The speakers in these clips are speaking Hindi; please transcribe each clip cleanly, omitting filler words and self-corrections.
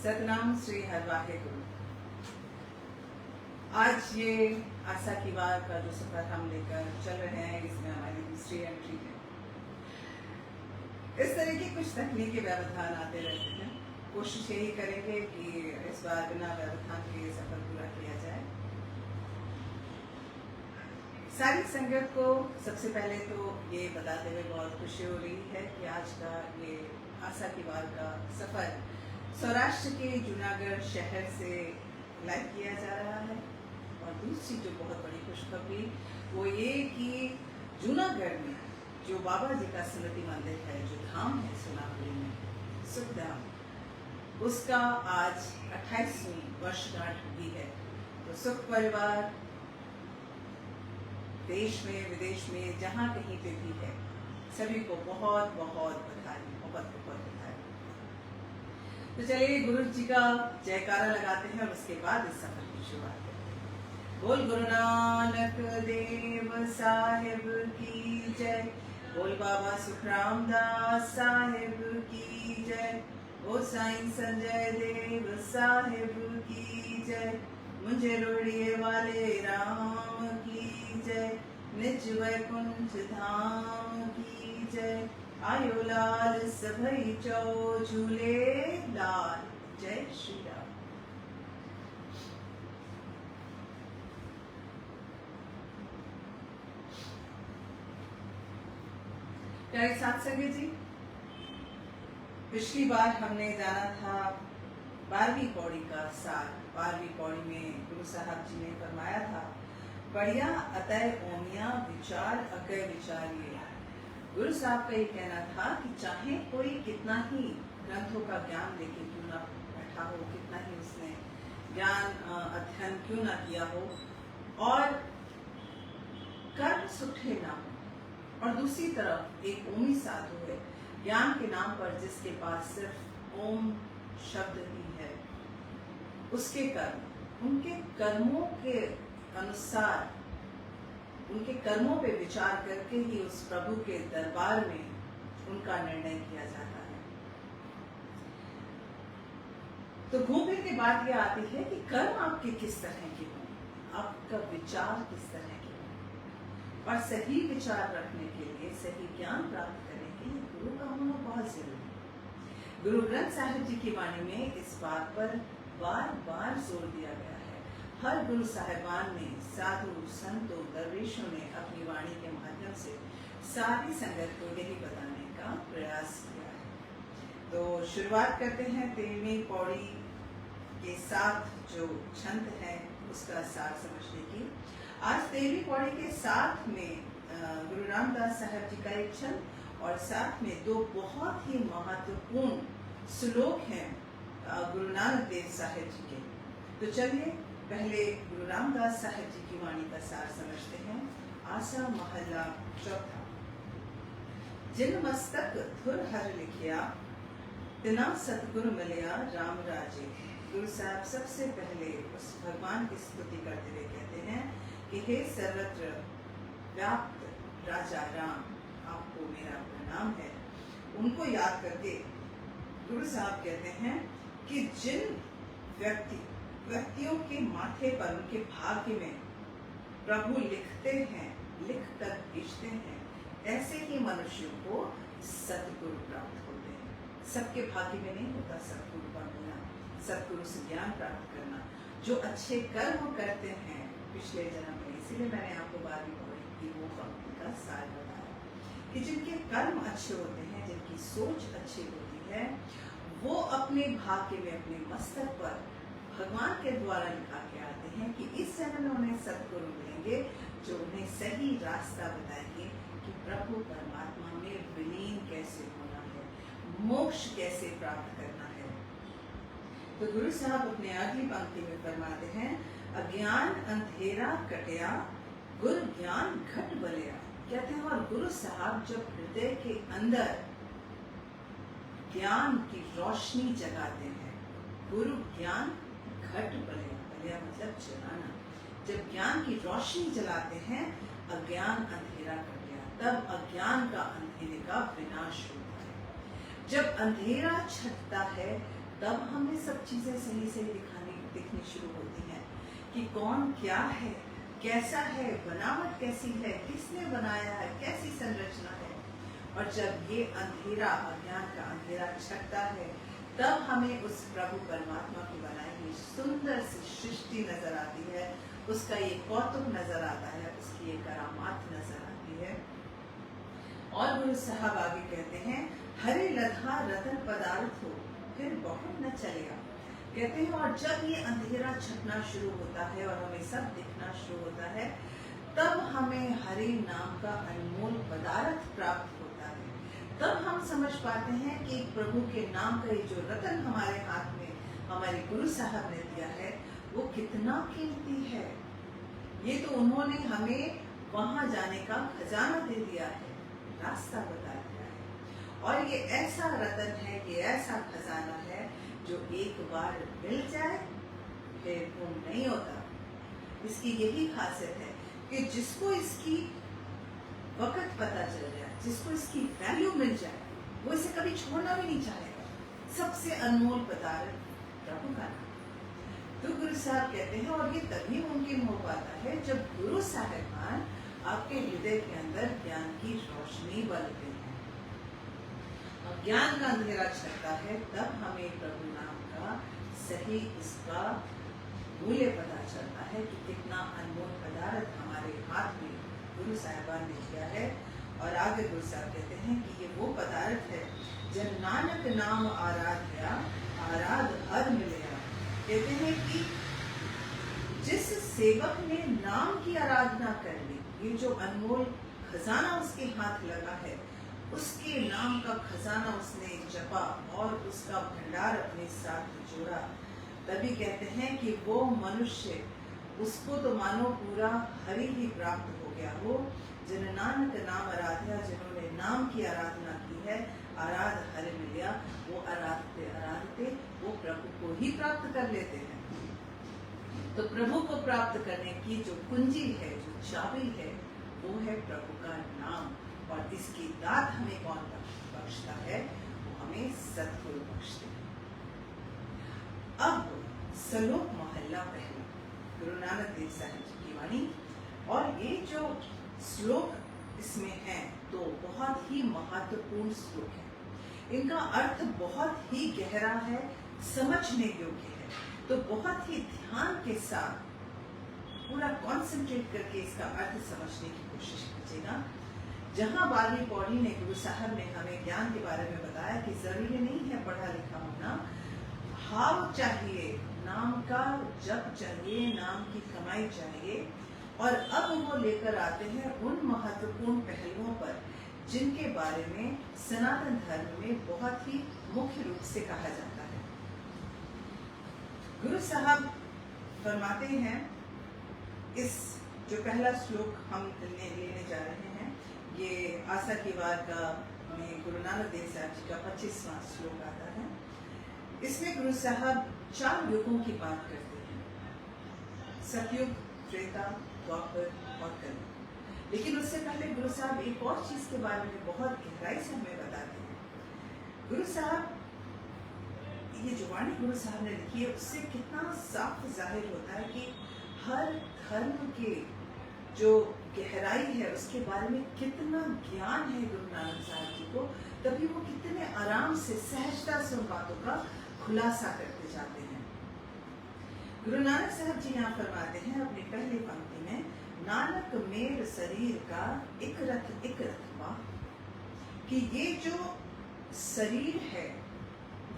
सतनाम श्री हर वाहेगुरु। आज ये आशा की वार का जो सफर हम लेकर चल रहे हैं, इसमें हमारी दूसरी एंट्री है। इस तरह के कुछ तकनीकी व्यवधान आते रहते हैं। कोशिश यही करेंगे कि इस बार बिना व्यवधान के सफर पूरा किया जाए। सारी संगत को सबसे पहले तो ये बताते हुए बहुत खुशी हो रही है कि आज का ये आशा की वार का सफर सौराष्ट्र के जूनागढ़ शहर से लाइव किया जा रहा है। और दूसरी जो बहुत बड़ी खुशखबरी वो ये कि जूनागढ़ में जो बाबा जी का स्मृति मंदिर है, जो धाम है सोनापुरी में, सुखधाम, उसका आज 28वीं वर्षगांठ हुई है। तो सुख परिवार देश में विदेश में जहाँ कहीं पे भी है, सभी को बहुत बहुत बधाई, बहुत बहुत बधाई। तो चलिए गुरु जी का जयकारा लगाते हैं और उसके बाद इस सफर की शुरुआत करते हैं। बोल गुरु नानक देव साहिब की जय, बोल बाबा सुखराम दास साहिब की जय, बोल साईं संजय देव साहिब की जय, मुझे रोड़िए वाले राम की जय, निज वैकुंठ धाम की जय, आयो लाल सभई चौ झूले लाल, जय श्री राम। प्यारे साथ संगत जी, पिछली बार हमने जाना था 12वीं पौड़ी का सार। 12वीं पौड़ी में गुरु साहब जी ने फरमाया था, बढ़िया अतय ओमिया विचार अकय विचारिए। गुरु साहब का ये कहना था कि चाहे कोई कितना ही ग्रंथों का ज्ञान लेके क्यों ना बैठा हो, कितना ही उसने ज्ञान अध्ययन क्यों ना किया हो, और कर्म सुठे ना हो, और दूसरी तरफ एक ओमी साधु है ज्ञान के नाम पर, जिसके पास सिर्फ ओम शब्द ही है, उसके कर्म, उनके कर्मों के अनुसार, उनके कर्मों पे विचार करके ही उस प्रभु के दरबार में उनका निर्णय किया जाता है। तो घूम फिर के बात यह आती है कि कर्म आपके किस तरह के हों, आपका विचार किस तरह के हों, और सही विचार रखने के लिए, सही ज्ञान प्राप्त करने के लिए गुरु का होना बहुत जरूरी है। गुरु ग्रंथ साहिब जी की वाणी में इस बात पर बार बार जोर दिया गया है। हर गुरु साहिबान ने, साधु संतों दरवेशों ने अपनी वाणी के माध्यम से सारी संगत को यही बताने का प्रयास किया है। तो शुरुआत करते हैं 13वीं पौड़ी के साथ जो छंद है उसका सार समझने की। आज 13वीं पौड़ी के साथ में गुरु रामदास साहब जी का एक छंद और साथ में दो बहुत ही महत्वपूर्ण श्लोक हैं गुरु नानक देव साहब जी के। तो चलिए पहले गुरु रामदास साहब जी की वाणी का सार समझते हैं। आशा महला चौथा। जिन मस्तक धुर हर लिखिया, तिना सतगुरु मिलिया राम राजे। गुरु साहब सबसे पहले उस भगवान की स्तुति करते हुए कहते हैं कि हे सर्वत्र व्याप्त राजा राम, आपको मेरा प्रणाम है। उनको याद करके गुरु साहब कहते हैं कि जिन व्यक्तियों के माथे पर, उनके भाग्य में प्रभु लिखते हैं, लिख कर भेजते हैं, ऐसे ही मनुष्यों को सतगुरु प्राप्त होते हैं। सबके भाग्य में नहीं होता सतगुरु का मिलना, सतगुरु से ज्ञान प्राप्त करना। जो अच्छे कर्म करते हैं पिछले जन्म में, इसीलिए मैंने आपको 12वीं पौड़ी की वो पंक्ति का सार बताया कि जिनके कर्म अच्छे होते हैं, जिनकी सोच अच्छी होती है, वो अपने भाग्य में, अपने मस्तक पर भगवान के द्वारा लिखा के आते हैं कि इस जन्म में उन्हें सतगुरु मिलेंगे जो उन्हें सही रास्ता बताएंगे कि प्रभु परमात्मा में विलीन कैसे होना है, मोक्ष कैसे प्राप्त करना है। तो गुरु साहब अपने अगली पंक्ति में फरमाते हैं, अज्ञान अंधेरा कटिया, गुरु ज्ञान घट बलिया। कहते हैं और गुरु साहब जब हृदय के अंदर ज्ञान की रोशनी जगाते हैं, गुरु ज्ञान घट बलिया, बलिया मतलब जलाना। जब ज्ञान की रोशनी जलाते हैं, अज्ञान अंधेरा कर गया, तब अज्ञान का अंधेरे का विनाश होता है। जब अंधेरा छटता है तब हमें सब चीजें सही से दिखनी शुरू होती हैं कि कौन क्या है, कैसा है, बनावट कैसी है, किसने बनाया है, कैसी संरचना है। और जब ये अंधेरा, अज्ञान का अंधेरा छटता है, तब हमें उस प्रभु परमात्मा की बनाई हुई सुंदर सी सृष्टि नजर आती है, उसका ये कौतुक नजर आता है, उसकी ये करामात नजर आती है। और गुरु साहब आगे कहते हैं, हरे लधा रतन पदार्थ हो, फिर बहुत न चलेगा। कहते हैं और जब ये अंधेरा छटना शुरू होता है और हमें सब दिखना शुरू होता है, तब हमें हरि नाम का अनमोल पदार्थ प्राप्त होता है। तब हम समझ पाते हैं कि प्रभु के नाम का ये जो रतन हमारे हाथ में हमारे गुरु साहब ने दिया है, वो कितना कीमती है। ये तो उन्होंने हमें वहां जाने का खजाना दे दिया है, रास्ता बता दिया है। और ये ऐसा रतन है, ये ऐसा खजाना है जो एक बार मिल जाए फिर गुम नहीं होता। इसकी यही खासियत है कि जिसको इसकी वक्त पता चल जाए, जिसको इसकी वैल्यू मिल जाए, वो इसे कभी छोड़ना भी नहीं चाहेगा। सबसे अनमोल पदार्थ प्रभु का नाम। तो गुरु साहब कहते हैं और ये तभी मुमकिन हो पाता है जब गुरु साहिबान आपके हृदय के अंदर ज्ञान की रोशनी बरते हैं। और ज्ञान का अंधेरा छटता है, तब हमें प्रभु नाम का सही इसका मूल्य पता चलता है कि कितना अनमोल पदार्थ हमारे हाथ में गुरु साहिबान ने दिया है। और आगे गुरु साहब कहते हैं कि ये वो पदार्थ है जब नानक नाम आराध्या आराध हर मिलया। कहते हैं कि जिस सेवक ने नाम की आराधना कर ली, ये जो अनमोल खजाना उसके हाथ लगा है, उसके नाम का खजाना उसने जपा और उसका भंडार अपने साथ जोड़ा, तभी कहते हैं कि वो मनुष्य, उसको तो मानो पूरा हरि ही प्राप्त हो गया हो। जिन नानक नाम आराध्या, जिन्होंने नाम की आराधना की है, आराध हरि मिलिया, वो आराधते आराधते वो प्रभु को ही प्राप्त कर लेते हैं। तो प्रभु को प्राप्त करने की जो कुंजी है, जो चाबी है, वो है प्रभु का नाम। और इसकी दात हमें कौन बख्शता है? वो हमें सतगुरु बख्शते हैं। अब श्लोक महला पहला, गुरु नानक देव साहब जी की वाणी। और ये जो श्लोक इसमें है तो बहुत ही महत्वपूर्ण श्लोक है। इनका अर्थ बहुत ही गहरा है, समझने योग्य है। तो बहुत ही ध्यान के साथ पूरा कंसंट्रेट करके इसका अर्थ समझने की कोशिश कीजिएगा। जहां 12वीं पौड़ी ने गुरु साहब ने हमें ज्ञान के बारे में बताया कि जरूरी नहीं है पढ़ा लिखा होना, भाव चाहिए, नाम का जप चाहिए, नाम की कमाई चाहिए। और अब वो लेकर आते हैं उन महत्वपूर्ण पहलुओं पर जिनके बारे में सनातन धर्म में बहुत ही मुख्य रूप से कहा जाता है। गुरु साहब फरमाते हैं, इस जो पहला श्लोक हम लेने जा रहे हैं, ये आशा की वार का में गुरु नानक देव साहब जी का 25वां श्लोक आता है। इसमें गुरु साहब 4 युगों की बात करते हैं, सतयुग, त्रेता, द्वापर और कलयुग। लेकिन उससे पहले गुरु साहब एक और चीज के बारे में बहुत गहराई से हमें बताते हैं। गुरु साहब, ये जो वाणी गुरु साहब ने लिखी है, उससे कितना साफ जाहिर होता है कि हर धर्म के जो गहराई है उसके बारे में कितना ज्ञान है गुरु नानक साहब जी को। तभी वो कितने आराम से, सहजता से उन बातों का खुलासा करते जाते हैं। गुरु नानक साहब जी यहाँ फरमाते हैं अपनी पहली पंक्ति में, नानक मेर शरीर का एक रथ बा, कि ये जो शरीर है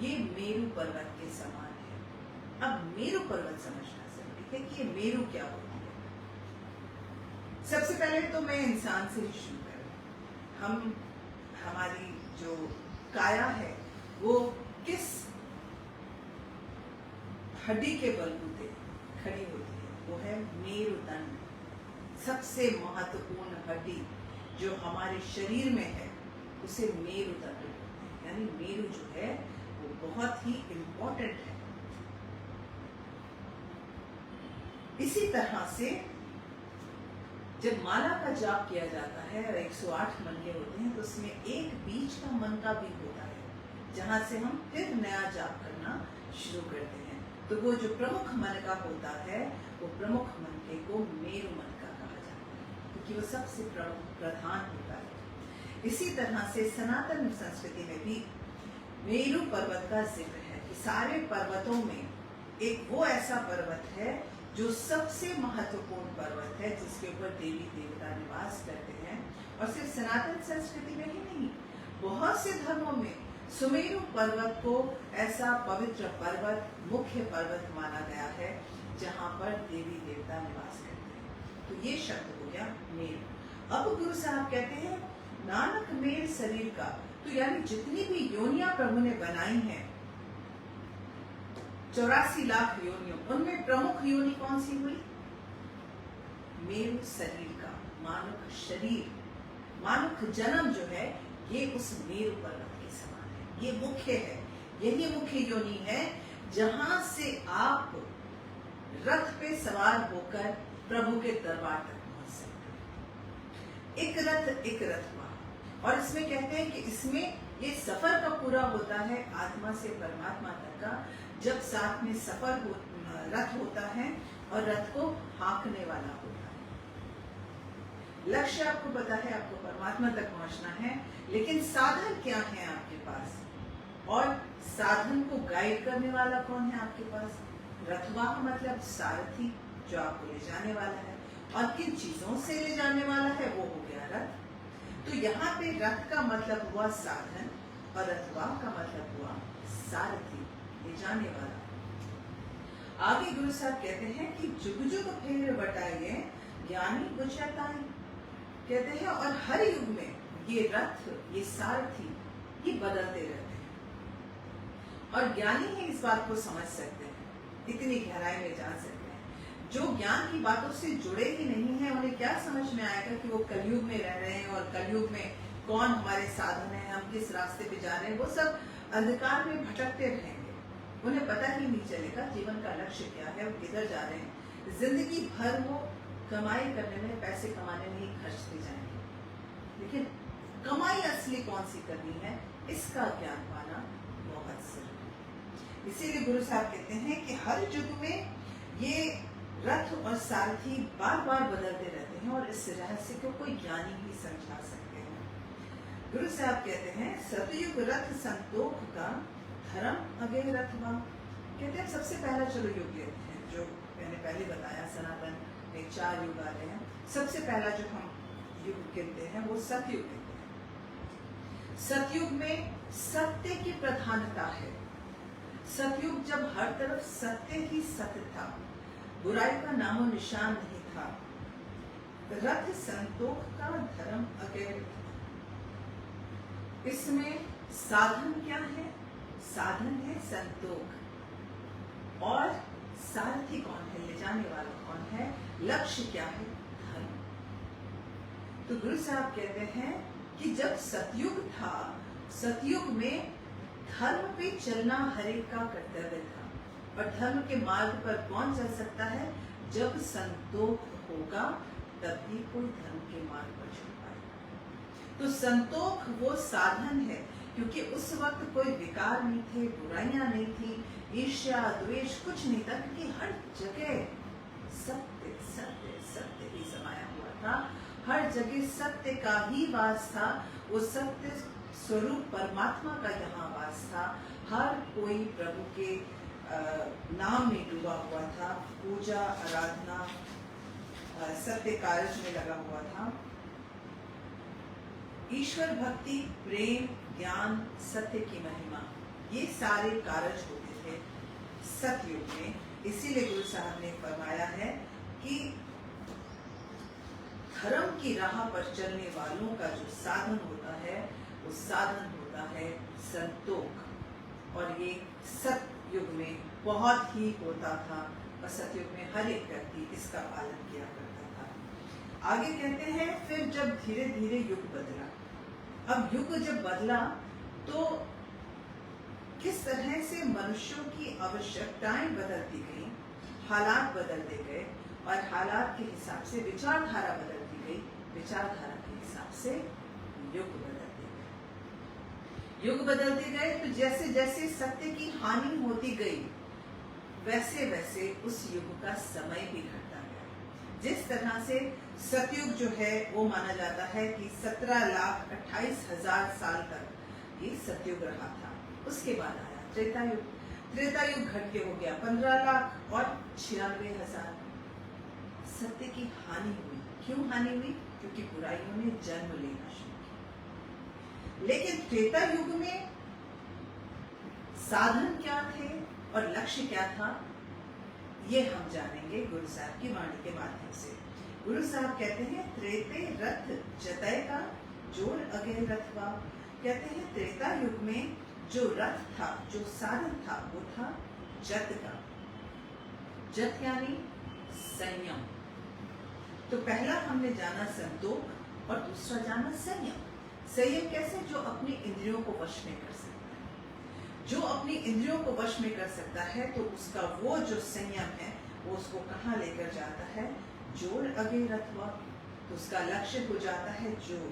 ये मेरु पर्वत के समान है। अब मेरु पर्वत समझना जरूरी है कि ये मेरु क्या होती है। सबसे पहले तो मैं इंसान से ही शुरू करूं। हमारी जो काया है वो किस हड्डी के बलबूते खड़ी होती है? वो है मेरुदंड। सबसे महत्वपूर्ण हड्डी जो हमारे शरीर में है उसे मेरुदंड बोलते हैं। यानी मेरु जो है वो बहुत ही इम्पोर्टेंट है। इसी तरह से जब माला का जाप किया जाता है और 108 मन के होते हैं तो उसमें एक बीच का मन का भी होता है। जहाँ से हम फिर नया जाप करना शुरू करते हैं। तो वो जो प्रमुख मन का होता है, वो प्रमुख मन को मेरु मन का कहा जाता है, क्योंकि वो सबसे प्रधान होता है। इसी तरह से सनातन संस्कृति में भी मेरु पर्वत का जिक्र है कि सारे पर्वतों में एक वो ऐसा पर्वत है जो सबसे महत्वपूर्ण पर्वत है, जिसके ऊपर देवी देवता निवास करते हैं। और सिर्फ सनातन संस्कृति में ही नहीं, बहुत से धर्मों में सुमेरु पर्वत को ऐसा पवित्र पर्वत, मुख्य पर्वत माना गया है, जहाँ पर देवी देवता निवास करते हैं। तो ये शब्द हो गया मेरु। अब गुरु साहब कहते हैं नानक मेर शरीर का, तो यानी जितनी भी योनियां प्रभु ने बनाई हैं, 84 लाख योनियों, उनमें प्रमुख योनि कौन सी हुई? मेरु शरीर का, मानुष शरीर, मानुष जन्म जो है ये उस मेरु पर्वत के समान है। ये मुख्य है, यही मुख्य योनि है जहां से आप रथ पे सवार होकर प्रभु के दरबार तक पहुंच सकते हैं। एक रथ हुआ, और इसमें कहते हैं कि इसमें ये सफर का पूरा होता है आत्मा से परमात्मा तक का, जब साथ में रथ होता है और रथ को हाँकने वाला होता है। लक्ष्य आपको पता है, आपको परमात्मा तक पहुंचना है, लेकिन साधन क्या है आपके पास, और साधन को गाइड करने वाला कौन है आपके पास? रथवाह मतलब सारथी, जो आपको ले जाने वाला है, और किन चीजों से ले जाने वाला है वो हो गया रथ। तो यहाँ पे रथ का मतलब हुआ साधन और रथवाह का मतलब हुआ सारथी, ले जाने वाला। आगे गुरु साहब कहते हैं कि जुग जुग फेर बटाइए ज्ञानी बुझताई, कहते हैं और हर युग में ये रथ, ये सारथी, ये बदलते रहते हैं, और ज्ञानी ही इस बात को समझ सकते हैं, इतनी गहराई में जान सकते हैं। जो ज्ञान की बातों से जुड़े ही नहीं है, उन्हें क्या समझ में आएगा कि वो कलयुग में रह रहे हैं, और कलयुग में कौन हमारे साधन है, हम किस रास्ते पे जा रहे हैं। वो सब अंधकार में भटकते रहेंगे, उन्हें पता ही नहीं चलेगा जीवन का लक्ष्य क्या है, वो किधर जा रहे हैं। जिंदगी भर वो कमाई करने में, पैसे कमाने में ही खर्चते जाएंगे, लेकिन कमाई असली कौन सी करनी है, इसका ज्ञान पाना बहुत जरूरी। इसीलिए गुरु साहब कहते हैं कि हर युग में ये रथ और सारथी बार बार बदलते रहते हैं, और इस रहस्य को कोई ज्ञानी ही समझा सकते हैं। गुरु साहब कहते हैं सतयुग रथ संतोख का, धर्म अगे रथवा। कहते हैं सबसे पहला चलो युग लेते हैं, जो मैंने पहले बताया, सनातन में 4 युग आते हैं। सबसे पहला जो हम युग कहते हैं वो सतयुग कहते हैं। सतयुग में सत्य की प्रधानता है। सतयुग जब हर तरफ सत्य ही सत्य था, बुराई का नामो निशान नहीं था। रथ संतोख का, धर्म अगैर। इसमें साधन क्या है? साधन है संतोख, और सारथी कौन है, ले जाने वाला कौन है, लक्ष्य क्या है, धर्म। तो गुरु साहब कहते हैं कि जब सतयुग था, सतयुग में धर्म पे चलना हर एक का कर्तव्य था, और धर्म के मार्ग पर कौन चल सकता है? जब संतोख होगा तभी कोई धर्म के मार्ग पर चल पाएगा। तो संतोख वो साधन है, क्योंकि उस वक्त कोई विकार नहीं थे, बुराइयां नहीं थी, ईर्ष्या द्वेष कुछ नहीं था, क्योंकि हर जगह सत्य सत्य सत्य ही समाया हुआ था। हर जगह सत्य का ही वास था, वो सत्य स्वरूप परमात्मा का यहाँ वास था। हर कोई प्रभु के नाम में डूबा हुआ था, पूजा आराधना सत्य कार्य में लगा हुआ था। ईश्वर भक्ति, प्रेम, ज्ञान, सत्य की महिमा, ये सारे कार्य होते थे सतयुग में। इसीलिए गुरु साहब ने फरमाया है कि धर्म की राह पर चलने वालों का जो साधन होता है, वो साधन होता है संतोख। और ये सतयुग में बहुत ही होता था, और सतयुग में हर एक व्यक्ति इसका पालन किया करता था। आगे कहते हैं फिर जब धीरे धीरे युग बदला। अब युग जब बदला तो किस तरह से मनुष्यों की आवश्यकताएं बदलती गई, हालात बदलते गए, और हालात के हिसाब से विचारधारा बदलती गई, विचारधारा के हिसाब से युग बदलते गए। युग बदलते गए तो जैसे जैसे सत्य की हानि होती गई वैसे वैसे उस युग का समय भी घटता गया। जिस तरह से सतयुग जो है वो माना जाता है कि 17,28,000 साल तक ये सतयुग रहा था। उसके बाद आया त्रेता युग। त्रेता युग घट के हो गया 15 लाख और 96,000। सत्य की हानि हुई। क्यों हानि हुई? क्योंकि बुराइयों ने जन्म लेना शुरू किया। लेकिन त्रेता युग में साधन क्या थे और लक्ष्य क्या था, ये हम जानेंगे गुरु साहब की वाणी के माध्यम से। गुरु साहब कहते हैं त्रेते रथ जतय का जोर अगे रथवा। कहते हैं त्रेता युग में जो रथ था, जो साधन था, वो था जत का। जत यानी संयम। तो पहला हमने जाना संतोष और दूसरा जाना संयम। संयम कैसे? जो अपनी इंद्रियों को वश में कर सकता है। जो अपनी इंद्रियों को वश में कर सकता है तो उसका वो जो संयम है वो उसको कहाँ लेकर जाता है? जोर अगे रथवा। तो उसका लक्ष्य हो जाता है जोर।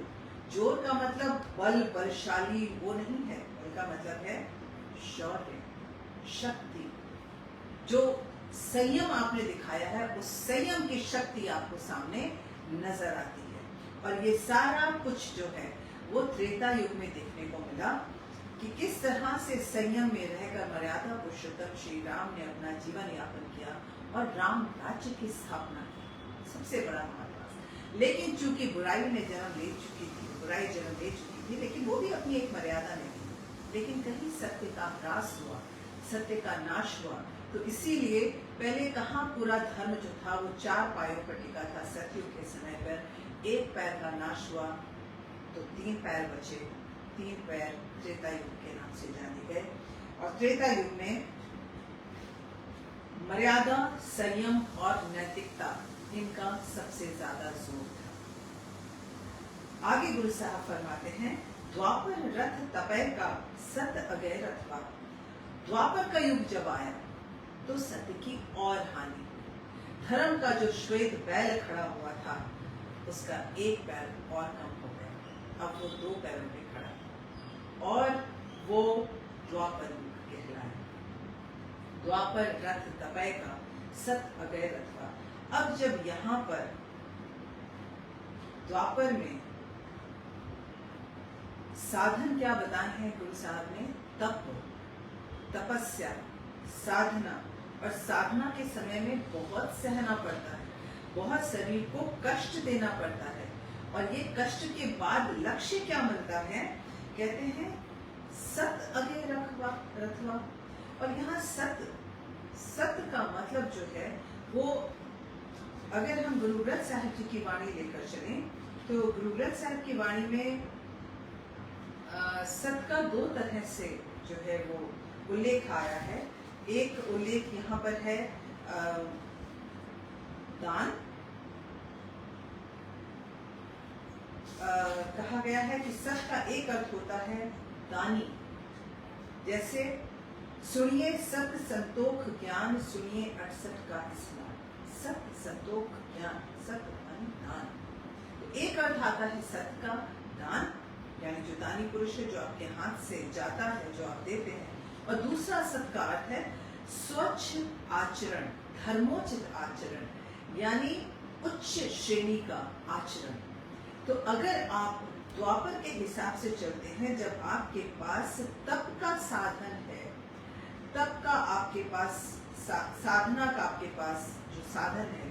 जोर का मतलब बल, बलशाली वो नहीं है। बल का मतलब है शौर्य, शक्ति। जो संयम आपने दिखाया है उस संयम की शक्ति आपको सामने नजर आती है। और ये सारा कुछ जो है वो त्रेता युग में देखने को मिला कि किस तरह से संयम में रहकर मर्यादा पुरुषोत्तम श्री राम ने अपना जीवन यापन किया और राम राज्य की स्थापना की। सबसे बड़ा महाराज। लेकिन चूंकि बुराई ने जन्म ले चुकी थी, बुराई जन्म ले चुकी थी, लेकिन वो भी अपनी एक मर्यादा में थी। लेकिन कहीं सत्य का ह्रास हुआ, सत्य का नाश हुआ। तो इसीलिए पहले कहाँ पूरा धर्म जो था वो 4 पायों पर टिका था। सतयुग के समय पर 1 पैर का नाश हुआ तो 3 पैर बचे। 3 पैर त्रेता युग के नाम से जाने गए। और त्रेता युग में मर्यादा, संयम और नैतिकता, इनका सबसे ज्यादा जोर था। आगे गुरु साहब फरमाते हैं द्वापर रथ तपय का सत अगय रथवा। द्वापर का युग जब आया तो सत्य की और हानि। धर्म का जो श्वेत बैल खड़ा हुआ था उसका 1 पैर और कम हो गया। अब वो 2 पैरों पे खड़ा और वो द्वापर युग कहलाया। द्वापर रथ तपय का सत अगय रथवा। अब जब यहाँ पर द्वापर में साधन क्या बताए हैं गुरु साहब ने? तप, तपस्या, साधना। और साधना के समय में बहुत सहना पड़ता है, बहुत शरीर को कष्ट देना पड़ता है। और ये कष्ट के बाद लक्ष्य क्या मिलता है? कहते हैं सत अगे रथवा। और यहाँ सत का मतलब जो है वो, अगर हम गुरु ग्रंथ साहिब जी की वाणी लेकर चलें तो गुरु ग्रंथ साहिब की वाणी में सत का 2 तरह से जो है वो उल्लेख आया है। एक उल्लेख यहाँ पर है दान। कहा गया है कि सत का एक अर्थ होता है दानी। जैसे सुनिए सत संतोख ज्ञान, सुनिए 68 का स्मरण। सत संतोख ज्ञान, सत यानी दान। तो एक अर्थ आता है सत का दान, यानी जो दानी पुरुष है, जो आपके हाथ से जाता है, जो आप देते हैं। और दूसरा सत का अर्थ है स्वच्छ आचरण, धर्मोचित आचरण, यानी उच्च श्रेणी का आचरण। तो अगर आप द्वापर के हिसाब से चलते हैं, जब आपके पास तप का साधन है, तप का आपके पास साधना का आपके पास जो साधन है,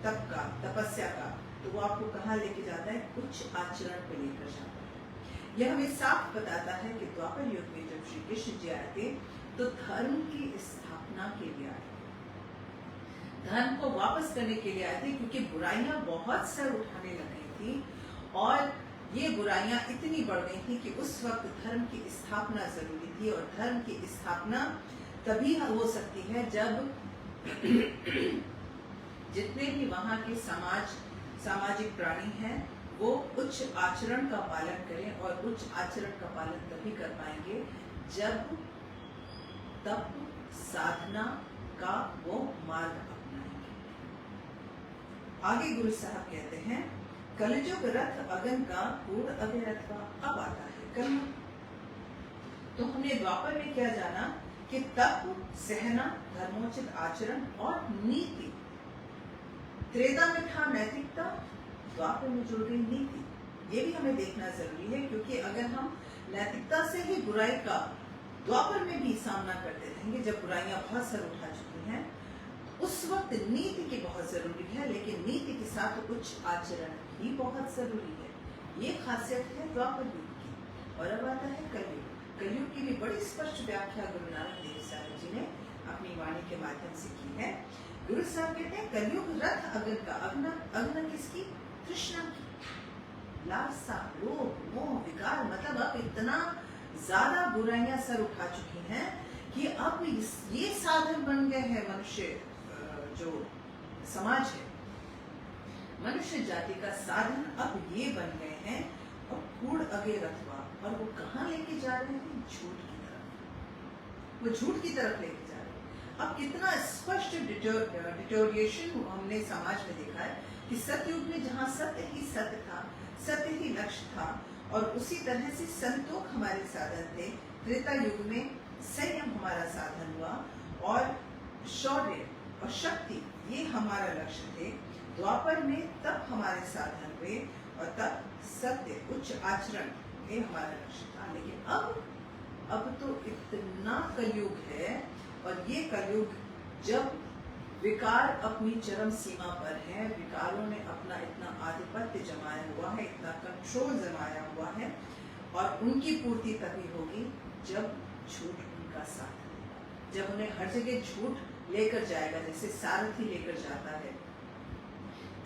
तप का, तपस्या का, तो वो आपको कहाँ लेके जाता है? उच्च आचरण पे लेकर जाता है। यह हमें साफ बताता है कि द्वापर युग में जब श्री कृष्ण जी आए थे तो धर्म की स्थापना के लिए आए, धर्म को वापस करने के लिए आए थे, क्योंकि बुराइयां बहुत सर उठाने लग गई थी और ये बुराइयां इतनी बढ़ गई थी कि उस वक्त धर्म की स्थापना जरूरी थी। और धर्म की स्थापना तभी हो सकती है जब जितने भी वहाँ के सामाजिक प्राणी हैं वो उच्च आचरण का पालन करें। और उच्च आचरण का पालन तभी कर पाएंगे जब तप साधना का वो मार्ग अपनाएंगे। आगे गुरु साहब कहते हैं कलयुग रथ अगन का कूड़ अगे रथवा। अब आता है कर्म। तो हमने द्वापर में क्या जाना कि तप, सहना, धर्मोचित आचरण और नीति। त्रेता में था नैतिकता, द्वापर में जुड़ गई नीति। ये भी हमें देखना जरूरी है, क्योंकि अगर हम नैतिकता से ही बुराई का द्वापर में भी सामना करते रहेंगे, जब बुराइयां बहुत सर उठा चुकी हैं, उस वक्त नीति की बहुत जरूरी है, लेकिन नीति के साथ उच्च आचरण भी बहुत जरूरी है। ये खासियत है द्वापर युग की। और अब आता है कलयुग। कलयुग की भी बड़ी स्पष्ट व्याख्या गुरु नानक देव साहब जी ने अपनी वाणी के माध्यम से की है। गुरु साहब कहते हैं कलयुग रथ अग्नि का, अग्नि किसकी? तृष्णा की, लालसा, लोभ, मोह, विकार। मतलब अब इतना ज्यादा बुराइयां सर उठा चुकी हैं कि अब ये साधन बन गए हैं मनुष्य, जो समाज है, मनुष्य जाति का साधन अब ये बन गए हैं। और कूड़ अगे रथवा, और वो कहाँ लेके जा रहे हैं? झूठ की तरफ। वो झूठ की तरफ लेके जा रहे हैं। अब कितना स्पष्ट डिटोरिएशन हमने समाज में देखा है कि सतयुग में जहाँ सत्य ही सत्य था, सत्य ही लक्ष्य था, और उसी तरह से संतोख हमारे साधन थे। त्रेता युग में संयम हमारा साधन हुआ, और शौर्य और शक्ति ये हमारा लक्ष्य थे। द्वापर में तप हमारे साधन हुए, और तब सत्य, उच्च आचरण ये हमारा लक्ष्य था। लेकिन अब तो इतना कलयुग है, और ये कलयुग जब विकार अपनी चरम सीमा पर है, विकारों ने अपना इतना आधिपत्य जमाया हुआ है, इतना कंट्रोल जमाया हुआ है, और उनकी पूर्ति तभी होगी जब झूठ उनका साथ देगा, जब उन्हें हर जगह झूठ लेकर जाएगा। जैसे सारथी लेकर जाता है,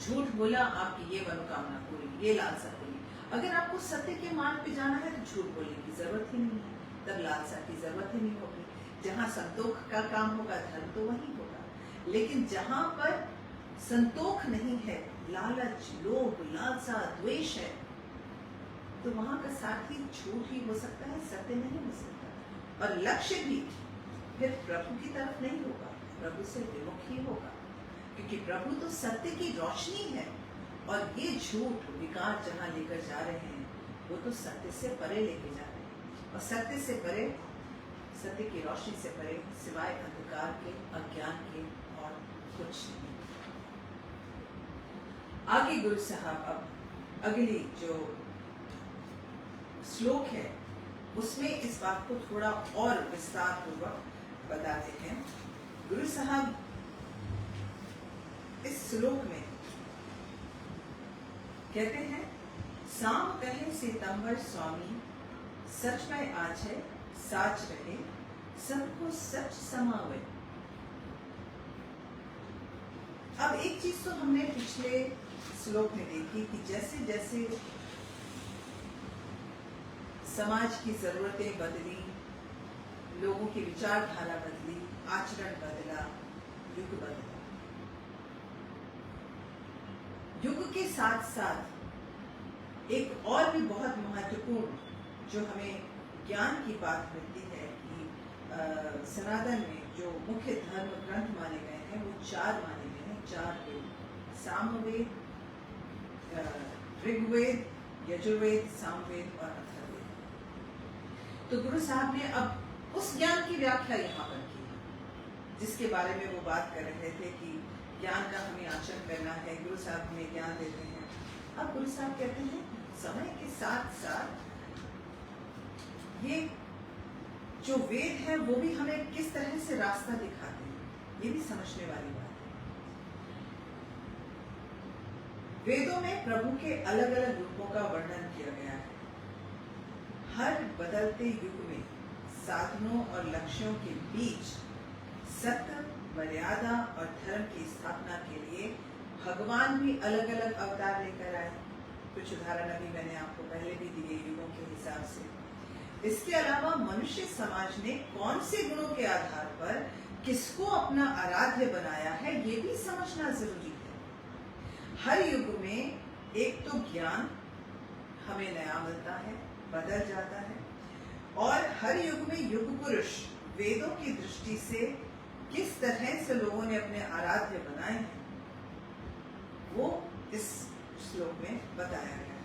झूठ बोला आपकी ये मनोकामना पूरी, ये लालसा पूरी। अगर आपको सत्य के मार्ग पे जाना है तो झूठ बोलने की जरूरत ही नहीं है, तब लालसा की जरूरत ही नहीं होगी। जहाँ संतोख का काम होगा, धर्म तो वही होगा। लेकिन जहाँ पर संतोख नहीं है, लालच, लोभ, लालसा, द्वेष है, तो वहां का साथी झूठ ही हो सकता है, सत्य नहीं हो सकता। और लक्ष्य भी फिर प्रभु की तरफ नहीं होगा, प्रभु से विमुख ही होगा, क्योंकि प्रभु तो सत्य की रोशनी है, और ये झूठ विकार जहाँ लेकर जा रहे हैं, वो तो सत्य से परे लेके जा रहे हैं। और सत्य से परे, सत्य की रोशनी से परे, सिवाय अंधकार के, अज्ञान के और कुछ नहीं। आगे गुरु साहब अब अगली जो श्लोक है उसमें इस बात को थोड़ा और विस्तार पूर्वक बताते हैं। गुरु साहब इस श्लोक में कहते हैं, साम कहे सितंबर स्वामी, सच में आज है साच रहे, सबको सच समावे। अब एक चीज तो हमने पिछले श्लोक में देखी कि जैसे जैसे समाज की जरूरतें बदली, लोगों की विचारधारा बदली, आचरण बदला, युग बदला। युग के साथ साथ एक और भी बहुत महत्वपूर्ण जो हमें ज्ञान की बात मिलती है कि सनातन में जो मुख्य धर्म ग्रंथ माने गए हैं वो 4 माने गए हैं, 4 वेद, सामवेद, ऋग्वेद, यजुर्वेद, सामवेद और अथर्ववेद। तो गुरु साहब ने अब उस ज्ञान की व्याख्या यहाँ पर की जिसके बारे में वो बात कर रहे थे कि ज्ञान का हमें आचरण करना है। गुरु साहब हमें ज्ञान देते हैं। अब गुरु साहब कहते हैं समय के साथ साथ ये जो वेद है वो भी हमें किस तरह से रास्ता दिखाते हैं, ये भी समझने वाली बात है। वेदों में प्रभु के अलग अलग रूपों का वर्णन किया गया है। हर बदलते युग में साधनों और लक्ष्यों के बीच सत्य, मर्यादा और धर्म की स्थापना के लिए भगवान भी अलग अलग अवतार लेकर आए। कुछ उदाहरण अभी मैंने आपको पहले भी दिए युगों के हिसाब से। इसके अलावा मनुष्य समाज ने कौन से गुणों के आधार पर किसको अपना आराध्य बनाया है, ये भी समझना जरूरी है। हर युग में एक तो ज्ञान हमें नया मिलता है, बदल जाता है, और हर युग में युग पुरुष वेदों की दृष्टि से किस तरह से लोगों ने अपने आराध्य बनाए हैं वो इस श्लोक में बताया गया है।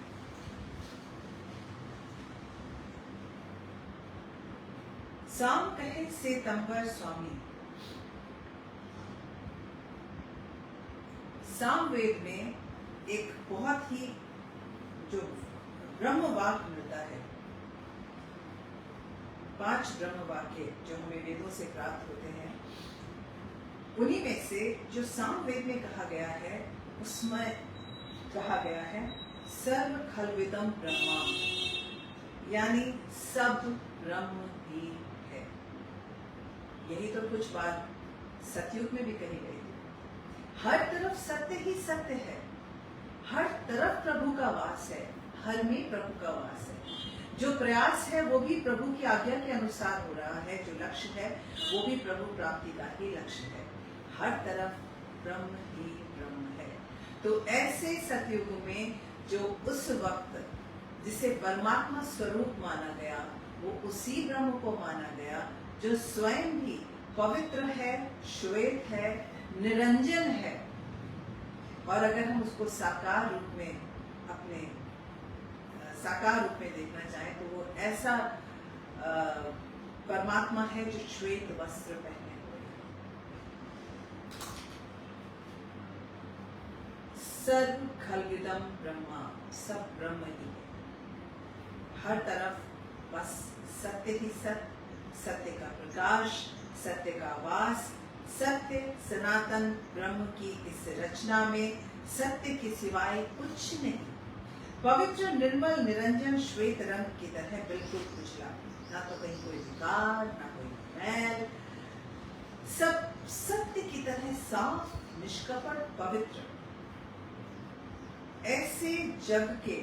साम कहे सेतंबर स्वामी। सामवेद में एक बहुत ही जो ब्रह्म वाक्य मिलता है, 5 ब्रह्म वाक्य जो हमें वेदों से प्राप्त होते हैं, उन्हीं में से जो सामवेद में कहा गया है, उसमें कहा गया है सर्व खल्विदम ब्रह्मा, यानी सब ब्रह्म ही है। यही तो कुछ बात सतयुग में भी कही गई थी। हर तरफ सत्य ही सत्य है, हर तरफ प्रभु का वास है, हर में प्रभु का वास है। जो प्रयास है वो भी प्रभु की आज्ञा के अनुसार हो रहा है, जो लक्ष्य है वो भी प्रभु प्राप्ति का ही लक्ष्य है। हर तरफ ब्रह्म ही ब्रह्म है। तो ऐसे सतयुग में जो उस वक्त जिसे परमात्मा स्वरूप माना गया, वो उसी ब्रह्म को माना गया जो स्वयं भी पवित्र है, श्वेत है, निरंजन है। और अगर हम उसको साकार रूप में अपने साकार रूप में देखना चाहें तो वो ऐसा परमात्मा है जो श्वेत वस्त्र पहने हुए है। सर्व खल्विदम ब्रह्मा, सब ब्रह्म ही है। हर तरफ बस सत्य ही सत्य, सत्य का प्रकाश, सत्य का वास, सत्य सनातन ब्रह्म की इस रचना में सत्य के सिवाय कुछ नहीं। पवित्र निर्मल निरंजन श्वेत रंग की तरह बिल्कुल उजला, ना तो कहीं कोई विकार, ना कोई मैल, सब सत्य की तरह साफ, निष्कपट, पवित्र। ऐसे जग के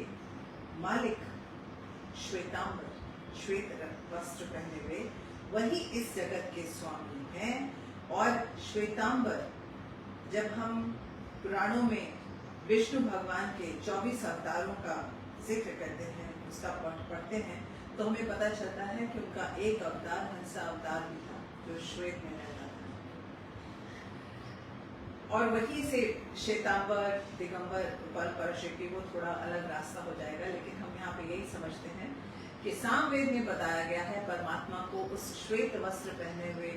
मालिक श्वेतांबर, श्वेत रंग वस्त्र पहने हुए, वही इस जगत के स्वामी हैं। और श्वेतांबर, जब हम पुराणों में विष्णु भगवान के 24 अवतारों का जिक्र करते हैं, उसका पढ़ते हैं, तो हमें पता चलता है कि उनका एक अवतार हंसा अवतार भी था, जो श्वेत में रहता था। और वहीं से श्वेतांबर, दिगंबर, परशुराम, वो थोड़ा अलग रास्ता हो जाएगा, लेकिन हम यहाँ पे यही समझते हैं कि सामवेद में बताया गया है परमात्मा को उस श्वेत वस्त्र पहने हुए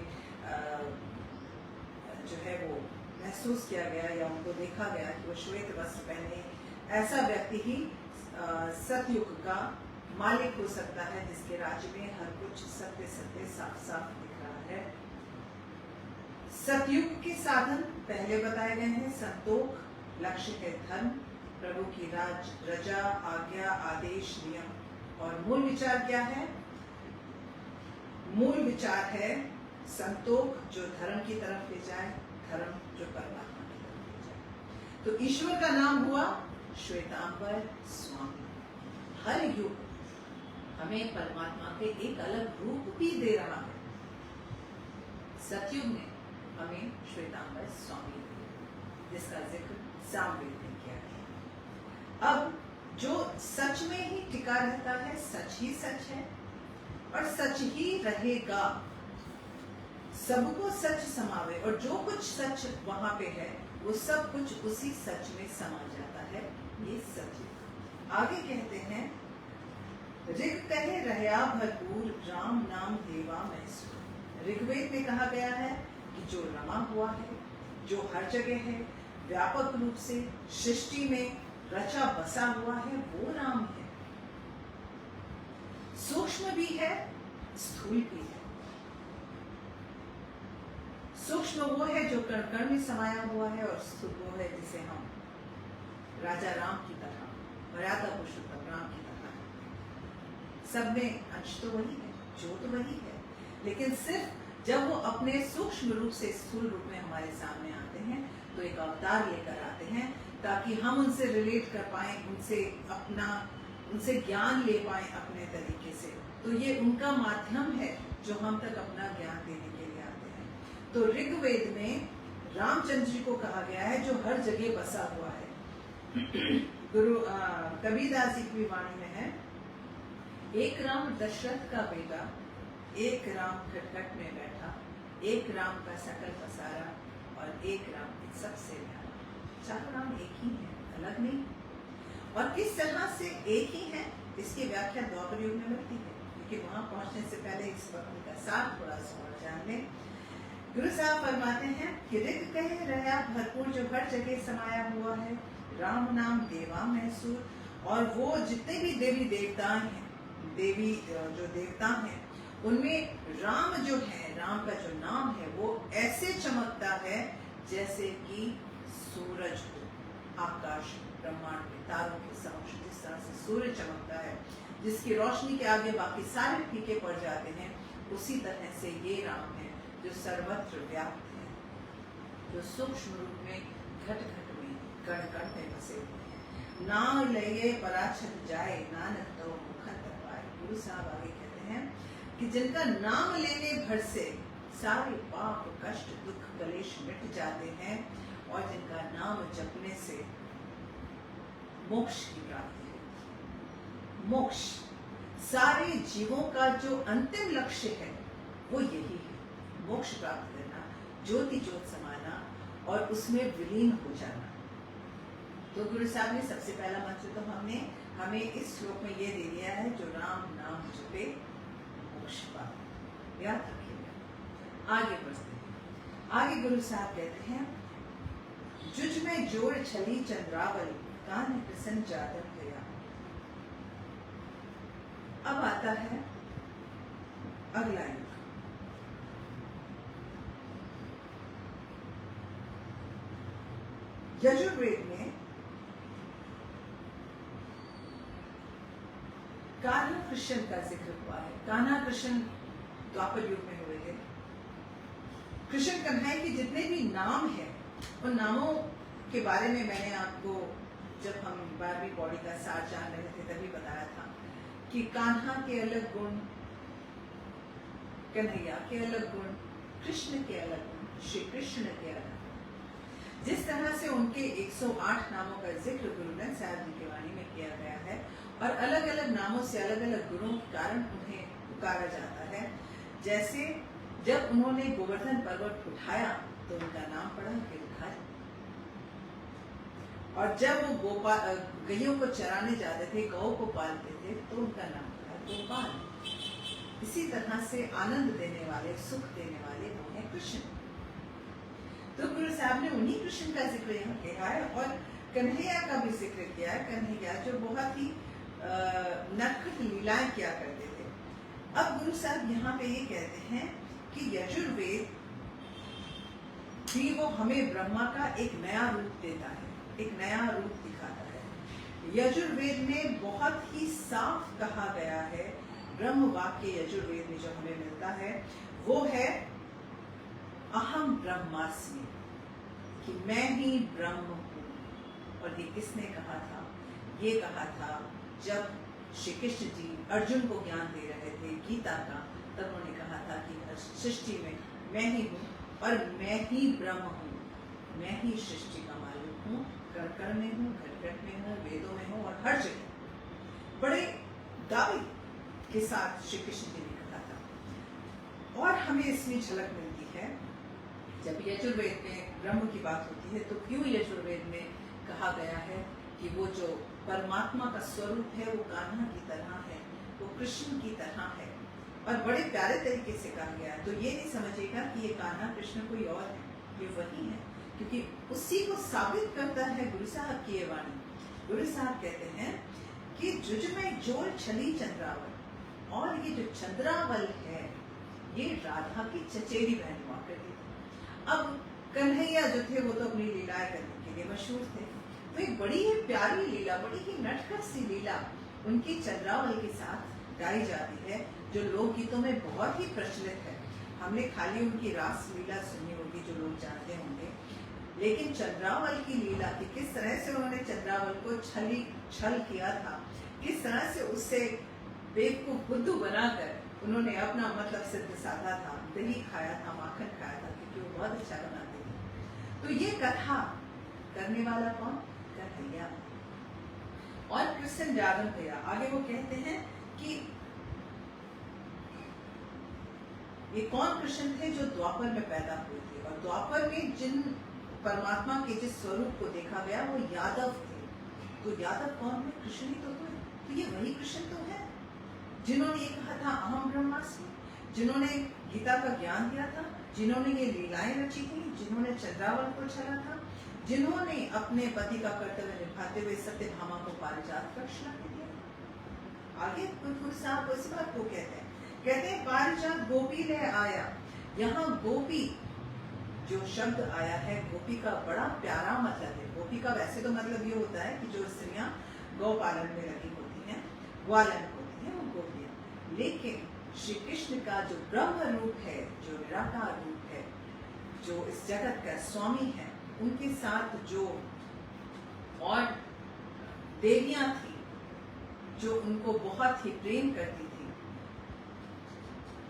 जो है वो महसूस किया गया, या उनको देखा गया कि वो श्वेत वस्त्र पहने ऐसा व्यक्ति ही सतयुग का मालिक हो सकता है, जिसके राज्य में हर कुछ सत्य सत्य साफ साफ दिख रहा है। सतयुग के साधन पहले बताए गए हैं। संतोख, लक्ष्य है धर्म, प्रभु की राज, रजा, आज्ञा, आदेश, नियम। और मूल विचार क्या है? मूल विचार है संतोख, जो धर्म की तरफ ले जाए, धर्म जो परमात्मा की तरफ ले जाए। तो ईश्वर का नाम हुआ श्वेतांबर स्वामी। हर युग हमें परमात्मा के एक अलग रूप भी दे रहा है। सतयुग में हमें श्वेतांबर स्वामी, जिसका जिक्र सामवेद में किया गया। अब जो सच में ही टिका रहता है, सच ही सच है और सच ही रहेगा। सबको सच समावे, और जो कुछ सच वहां पे है वो सब कुछ उसी सच में समा जाता है। ये सच। आगे कहते हैं, ऋग कहे रहया भरपूर, राम नाम देवा महसूर। ऋग्वेद में कहा गया है कि जो रमा हुआ है, जो हर जगह है, व्यापक रूप से सृष्टि में रचा बसा हुआ है, वो नाम है। सूक्ष्म भी है, स्थूल भी है। सूक्ष्म वो है जो कण कण में समाया हुआ है, और स्थूल वो है जिसे हम राजा राम की तरह, मर्यादा पुरुषोत्तम राम की तरह, सब में अंश तो वही है, ज्योत वही है, लेकिन सिर्फ जब वो अपने सूक्ष्म रूप से स्थूल रूप में हमारे सामने आते हैं तो एक अवतार लेकर आते हैं, ताकि हम उनसे रिलेट कर पाए, उनसे ज्ञान ले पाए अपने तरीके से। तो ये उनका माध्यम है जो हम तक अपना ज्ञान देने के लिए आते हैं। तो ऋग्वेद में रामचंद्र जी को कहा गया है जो हर जगह बसा हुआ है। गुरु कबीरदास जी की वाणी में है, एक राम दशरथ का बेटा, एक राम खटखट में बैठा, एक राम का सकल पसारा, और एक राम सबसे प्यारा। चारों राम एक ही है, अलग नहीं। और किस तरह से एक ही है, इसकी व्याख्या द्वापर युग में मिलती है, क्योंकि वहां पहुंचने से पहले इस पत्र का सार थोड़ा सा और जान लें। गुरु साहब फरमाते हैं कि ऋग कहे रहा भरपूर जो हर जगह समाया हुआ है, राम नाम देवा महसूर। और वो जितने भी देवी देवता हैं, देवी जो देवता हैं, उनमें राम जो है, राम का जो नाम है वो ऐसे चमकता है जैसे कि सूरज हो आकाश ब्रह्मांड में तारों के समक्ष जिस तरह से सूर्य चमकता है, जिसकी रोशनी के आगे बाकी सारे फीके पड़ जाते हैं, उसी तरह से ये राम है जो सर्वत्र व्याप्त है, जो सूक्ष्म रूप में घट घट में कण कण में बसे हुए हैं। नाम लइए पराछत जाए, नानक तो मुखत पाए। गुरु साहब आगे कहते हैं कि जिनका नाम लेने भर से सारे पाप कष्ट दुख कलेश मिट जाते हैं, और जिनका नाम जपने से मोक्ष की प्राप्ति है। मोक्ष सारे जीवों का जो अंतिम लक्ष्य है वो यही है, मोक्ष प्राप्त करना, ज्योति ज्योत समाना और उसमें विलीन हो जाना। तो गुरु साहब ने सबसे पहला मंत्र तो हमें इस श्लोक में ये दे दिया है, जो राम नाम जपे मोक्ष पाए। याद रखिएगा। आगे बढ़ते हैं। आगे गुरु साहब कहते हैं, जुज में जोड़ छली चंद्रावल, कान प्रसन्न जादव गया। अब आता है अगला युग। यजुर्वेद में कान्हा कृष्ण का जिक्र हुआ है। कान्हा कृष्ण द्वापर युग में हुए थे। कृष्ण कन्हैया के जितने भी नाम हैं, उन नामों के बारे में मैंने आपको जब हम 12वीं पौड़ी का सार जान रहे थे तभी बताया था कि कान्हा के अलग गुण, कन्हैया के अलग गुण, कृष्ण के अलग गुण, श्री कृष्ण के अलग गुण। जिस तरह से उनके 108 नामों का जिक्र गुरु ग्रंथ साहिब जी की वाणी में किया गया है, और अलग अलग नामों से अलग अलग गुणों के कारण उन्हें पुकारा जाता है। जैसे जब उन्होंने गोवर्धन पर्वत उठाया तो उनका नाम पड़ा गिरधर, और जब वो गैयों को चराने जाते थे, गौ को पालते थे, तो उनका नाम पड़ा गोपाल। इसी तरह से आनंद देने वाले, सुख देने वाले वो हैं कृष्ण। तो गुरु साहब ने उन्हीं कृष्ण का जिक्र यहाँ किया है, और कन्हैया का भी जिक्र किया है। कन्हैया जो बहुत ही नटखट लीलाएं किया करते थे। अब गुरु साहब यहाँ पे ये कहते हैं कि यजुर्वेद भी वो हमें ब्रह्मा का एक नया रूप देता है, एक नया रूप दिखाता है। यजुर्वेद में बहुत ही साफ कहा गया है, ब्रह्म वाक्य यजुर्वेद में जो हमें मिलता है वो है अहम ब्रह्मास्मि, कि मैं ही ब्रह्म हूँ। और ये किसने कहा था? ये कहा था जब श्री कृष्ण जी अर्जुन को ज्ञान दे रहे थे गीता का, तब उन्होंने कहा था कि सृष्टि में मैं ही हूँ और मैं ही ब्रह्म हूँ, मैं ही सृष्टि का मालिक हूँ, कण कण में हूँ, घट घट में हूँ, वेदों में हूँ और हर जगह। बड़े दावे के साथ श्री कृष्ण जी ने कहा था। और हमें इसमें झलक मिलती है जब यजुर्वेद में ब्रह्म की बात होती है, तो क्यों यजुर्वेद में कहा गया है कि वो जो परमात्मा का स्वरूप है वो कान्हा की तरह है, वो कृष्ण की तरह है, और बड़े प्यारे तरीके से कहा गया है। तो ये नहीं समझेगा कि ये कान्हा कृष्ण कोई और है, ये वही है, क्योंकि उसी को साबित करता है गुरु साहब की ये वाणी। गुरु साहब कहते हैं कि जुज में जोड़ छली चंद्रावल, और ये जो चंद्रावल है ये राधा की चचेरी बहन हुआ करती थी। अब कन्हैया जो थे वो तो अपनी लीलाएं करने के लिए मशहूर थे, तो एक बड़ी ही प्यारी लीला, बड़ी ही नटखट सी लीला उनकी चंद्रावल के साथ गाई जाती है, जो लोकगीतों में बहुत ही प्रचलित है। हमने खाली उनकी रास लीला सुनी होगी जो लोग जानते होंगे, लेकिन चंद्रावल की लीला की किस तरह से उन्होंने चंद्रावल को छल किया था, किस तरह से उससे बेवकूफ बुद्धू बनाकर उन्होंने अपना मतलब सिद्ध साधा था, दही खाया था, माखन खाया था, क्योंकि वो बहुत अच्छा बनाते थे। तो ये कथा करने वाला कौन? कन्हैया और कृष्ण जादव भैया। आगे वो कहते हैं कि ये कौन कृष्ण थे जो द्वापर में पैदा हुए थे, और द्वापर में जिन परमात्मा के जिस स्वरूप को देखा गया वो यादव थे। तो यादव कौन है? कृष्ण ही तो है। तो ये वही कृष्ण तो है जिन्होंने ये कहा था अहम ब्रह्मास्मि, जिन्होंने गीता का ज्ञान दिया था, जिन्होंने ये लीलाएं रची थी, जिन्होंने चंद्रावल को छला था, जिन्होंने अपने पति का कर्तव्य निभाते हुए सत्यभामा को पारिजात वृक्ष ला के दिया। आगे गुरु साहब उस बात को कहते हैं पारिजात गोपी ले आया। यहाँ गोपी जो शब्द आया है, गोपी का बड़ा प्यारा मतलब है। गोपी का वैसे तो मतलब ये होता है कि जो स्त्रियां गौ पालन में लगी होती हैं, ग्वालन होती हैं, वो गोपियां। लेकिन श्री कृष्ण का जो ब्रह्म रूप है, जो निराकार रूप है, जो इस जगत का स्वामी है, उनके साथ जो और देवियां थी जो उनको बहुत ही प्रेम करती थी,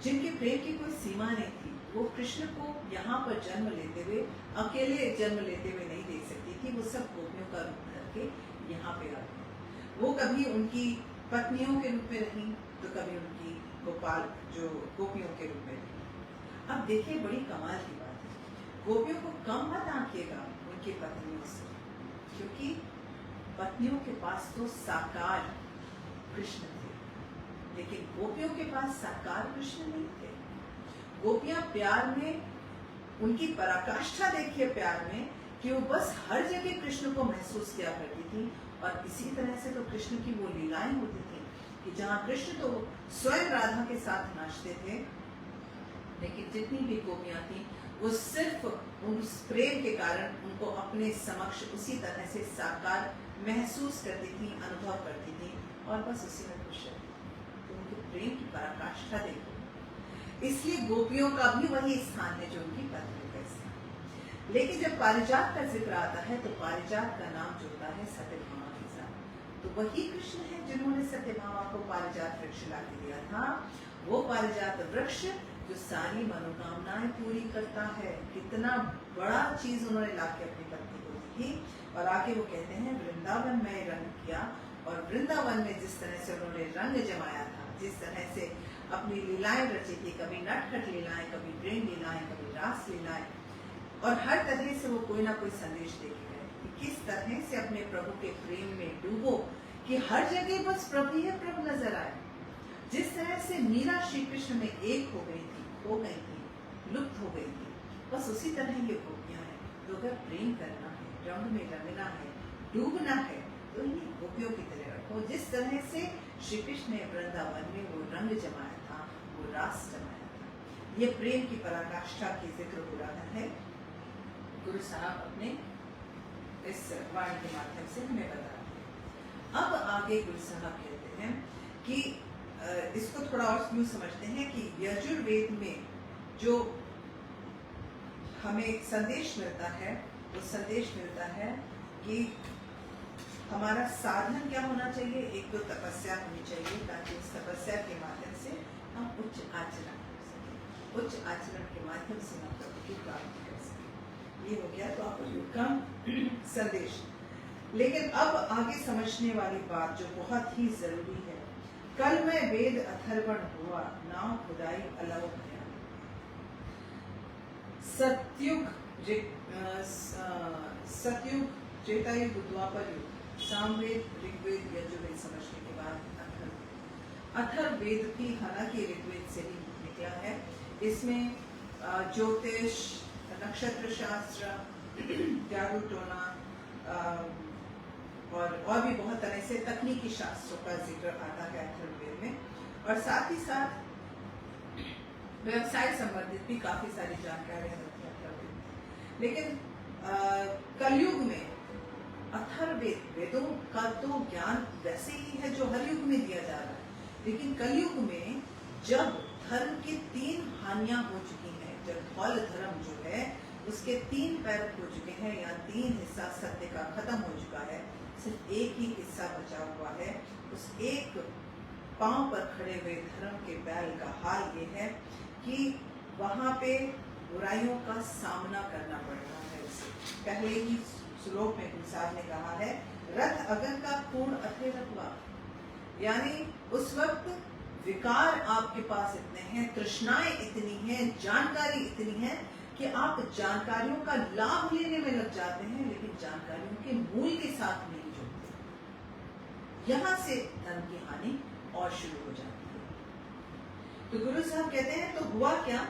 जिनके प्रेम की कोई सीमा नहीं थी, वो कृष्ण को यहाँ पर जन्म लेते हुए, अकेले जन्म लेते हुए नहीं देख सकती थी। वो सब गोपियों का रूप करके यहाँ पे आ गए। वो कभी उनकी पत्नियों के रूप में रही, तो कभी उनकी गोपाल जो गोपियों के रूप में रही। अब देखिए बड़ी कमाल की बात है, गोपियों को कम मत आंकिएगा उनकी पत्नियों से, क्योंकि पत्नियों के पास तो साकार कृष्ण थे, लेकिन गोपियों के पास साकार कृष्ण नहीं थे। गोपियां प्यार में, उनकी पराकाष्ठा देखिए प्यार में, कि वो बस हर जगह कृष्ण को महसूस किया करती थी। और इसी तरह से तो कृष्ण की वो लीलाएं होती थी कि जहाँ कृष्ण तो स्वयं राधा के साथ नाचते थे, लेकिन जितनी भी गोपियां थी वो सिर्फ उस प्रेम के कारण उनको अपने समक्ष उसी तरह से साकार महसूस करती थी, अनुभव करती थी, और बस उसी में खुश रहती थी। तो उनके प्रेम की पराकाष्ठा देखो। इसलिए गोपियों का भी वही स्थान है जो उनकी पत्नी का स्थान। लेकिन जब पारिजात का जिक्र आता है तो पारिजात का नाम जुड़ता है सत्यभामा के साथ। तो वही कृष्ण है जिन्होंने सत्यभामा को पारिजात वृक्ष ला के दिया था। वो पारिजात वृक्ष जो सारी मनोकामनाएं पूरी करता है। कितना बड़ा चीज उन्होंने लाके अपनी पत्नी को दी थी। और आगे वो कहते हैं वृंदावन में रंग किया, और वृंदावन में जिस तरह से उन्होंने रंग जमाया था, जिस तरह से अपनी लीलाएं रची थी, कभी नटखट लीलाएं, कभी प्रेम लीलाएं, कभी रास लीलाएं, और हर तरह से वो कोई ना कोई संदेश देके गए कि किस तरह से अपने प्रभु के प्रेम में डूबो कि हर जगह बस प्रभु ही प्रभु नजर आए। जिस तरह से मीरा श्री कृष्ण में एक हो गई थी, लुप्त हो गई थी, बस उसी तरह ये गोपियां हैं। तो अगर प्रेम करना है, रंग में रंगना है, डूबना है, तो इन्हीं गोपियों की तरह रखो। जिस तरह से श्री कृष्ण ने वृंदावन में वो रंग जमाया था, वो रास जमाया था। ये प्रेम की पराकाष्ठा की जिक्र हो रहा है, गुरु साहब अपने इस वाणी के माध्यम से हमें बता रहे हैं। अब आगे गुरु साहब कहते हैं कि इसको थोड़ा और यूं समझते हैं कि यजुर्वेद में जो हमें संदेश मिलता है, वो संदेश मिलता है कि हमारा साधन क्या होना चाहिए। एक तो तपस्या होनी चाहिए, ताकि उस तपस्या के माध्यम से हम उच्च आचरण कर सकें, उच्च आचरण के माध्यम से हम प्रभु की प्राप्ति कर सकें। ये हो गया तो आपका संदेश। लेकिन अब आगे समझने वाली बात जो बहुत ही जरूरी है, कल मैं वेद अथर्वण हुआ, नाम खुदाई अलव भया। सतयुग, त्रेतायुग, द्वापर युग, सामवेद, ऋग्वेद, यजुर्वेद समझने के बाद अथर्ववेद भी हालांकि ऋग्वेद से ही निकला है। इसमें ज्योतिष, नक्षत्र शास्त्र, जादू टोना और भी बहुत तरह से तकनीकी शास्त्रों का जिक्र आता है अथर्ववेद में। और साथ ही साथ व्यवसाय संबंधित भी काफी सारी जानकारियां होती है अथर्ववेद में। लेकिन कलयुग में अथर्ववेद, वेदों का तो ज्ञान वैसे ही है जो हर युग में दिया जा रहा है, लेकिन कलयुग में जब धर्म की 3 हानियां हो चुकी हैं, जब फल धर्म जो है उसके 3 पैर हो चुके हैं, या 3 हिस्सा सत्य का खत्म हो चुका है, सिर्फ एक ही हिस्सा बचा हुआ है। उस एक पांव पर खड़े हुए धर्म के बैल का हाल ये है कि वहां पे बुराइयों का सामना करना पड़ रहा है। उसे पहले ही श्लोक में गुरु साहब ने कहा है, रथ अगन का पूर्ण अथे रखवा, यानी उस वक्त विकार आपके पास इतने हैं, तृष्णाएं इतनी हैं, जानकारी इतनी है कि आप जानकारियों का लाभ लेने में लग जाते हैं, लेकिन जानकारियों के मूल के साथ नहीं जुड़ते। यहां से धर्म की हानि और शुरू हो जाती है। तो गुरु साहब कहते हैं तो हुआ क्या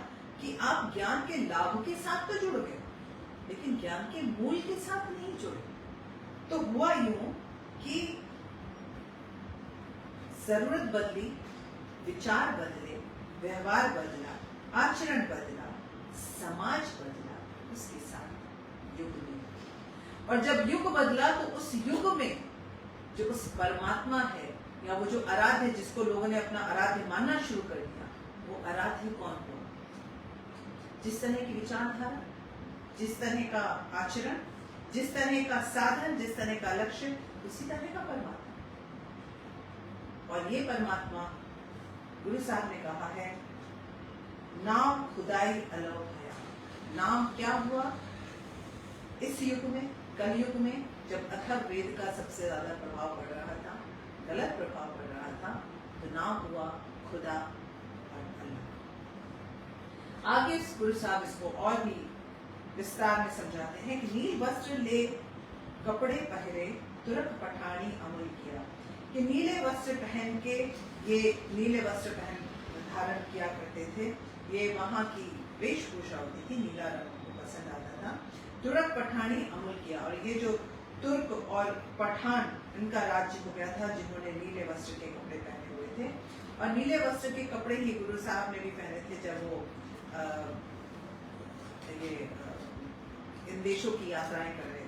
कि आप ज्ञान के लाभ के साथ तो जुड़ गए, लेकिन ज्ञान के मूल के साथ नहीं जुड़े। तो हुआ यूं कि जरूरत बदली, विचार बदले, व्यवहार बदला, आचरण बदला, समाज बदला, उसके साथ युग में। और जब युग बदला तो उस युग में जो उस परमात्मा है या वो जो आराध्य, जिसको लोगों ने अपना आराध्य मानना शुरू कर दिया, वो आराध्य कौन हो? जिस तरह की विचारधारा, जिस तरह का आचरण, जिस तरह का साधन, जिस तरह का लक्ष्य, उसी तरह का परमात्मा। और ये परमात्मा गुरु साहब ने कहा है, नाम खुदाई अलौ भया। नाम क्या हुआ इस युग में, कलयुग में, जब अथर्व वेद का सबसे ज्यादा प्रभाव पड़ रहा था, गलत प्रभाव पड़ रहा था, तो नाम हुआ खुदा और अल्लाह। आगे गुरु साहब इसको और भी विस्तार में समझाते हैं कि नील वस्त्र ले कपड़े पहरे तुरक पठानी अमल किया। कि नीले वस्त्र पहन के, ये नीले वस्त्र धारण किया करते थे, ये वहां की वेशभूषा होती थी, नीला रंग उनको पसंद आता था। तुरक पठानी अमल किया, और ये जो तुर्क और पठान, इनका राज्य हो गया था, जिन्होंने नीले वस्त्र के कपड़े पहने हुए थे। और नीले वस्त्र के कपड़े ही गुरु साहब ने भी पहने थे जब वो इन देशों की यात्राएं कर रहे थे,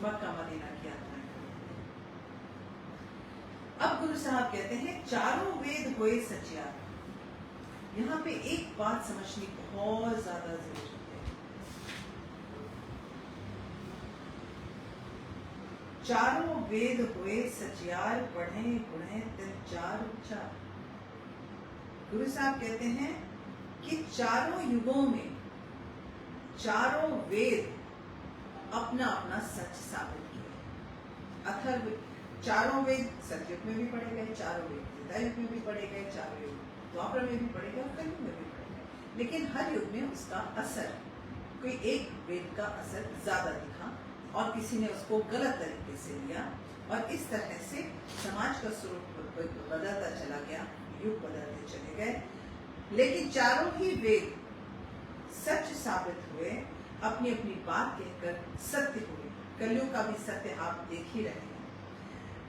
मक्का मदीना की यात्राएं कर रहे थे। अब गुरु साहब कहते हैं चारों वेद हुए सचिया। यहाँ पे एक बात समझनी बहुत ज्यादा जरूरी है। चारों वेद हुए सचियार, पढ़े गुणे तिल चार उच्चार। गुरु साहब कहते हैं कि चारों युगों में चारों वेद अपना अपना सच साबित किए। अथर्व, चारों वेद सतयुग में भी पढ़े गए, चारों वेद त्रेतायुग में भी पढ़े गए, चारों युग द्वापर में भी पढ़े गए और कलयुग में भी पढ़े गए। लेकिन हर युग में उसका असर, कोई एक वेद का असर ज्यादा दिखा और किसी ने उसको गलत तरीके से लिया, और इस तरह से समाज का स्वरूप बदलता चला गया, युग बदलते चले गए। लेकिन चारों ही वेद सच साबित हुए, अपनी अपनी बात कहकर सत्य हुए। कलयुग का भी सत्य आप देख ही रहे हैं।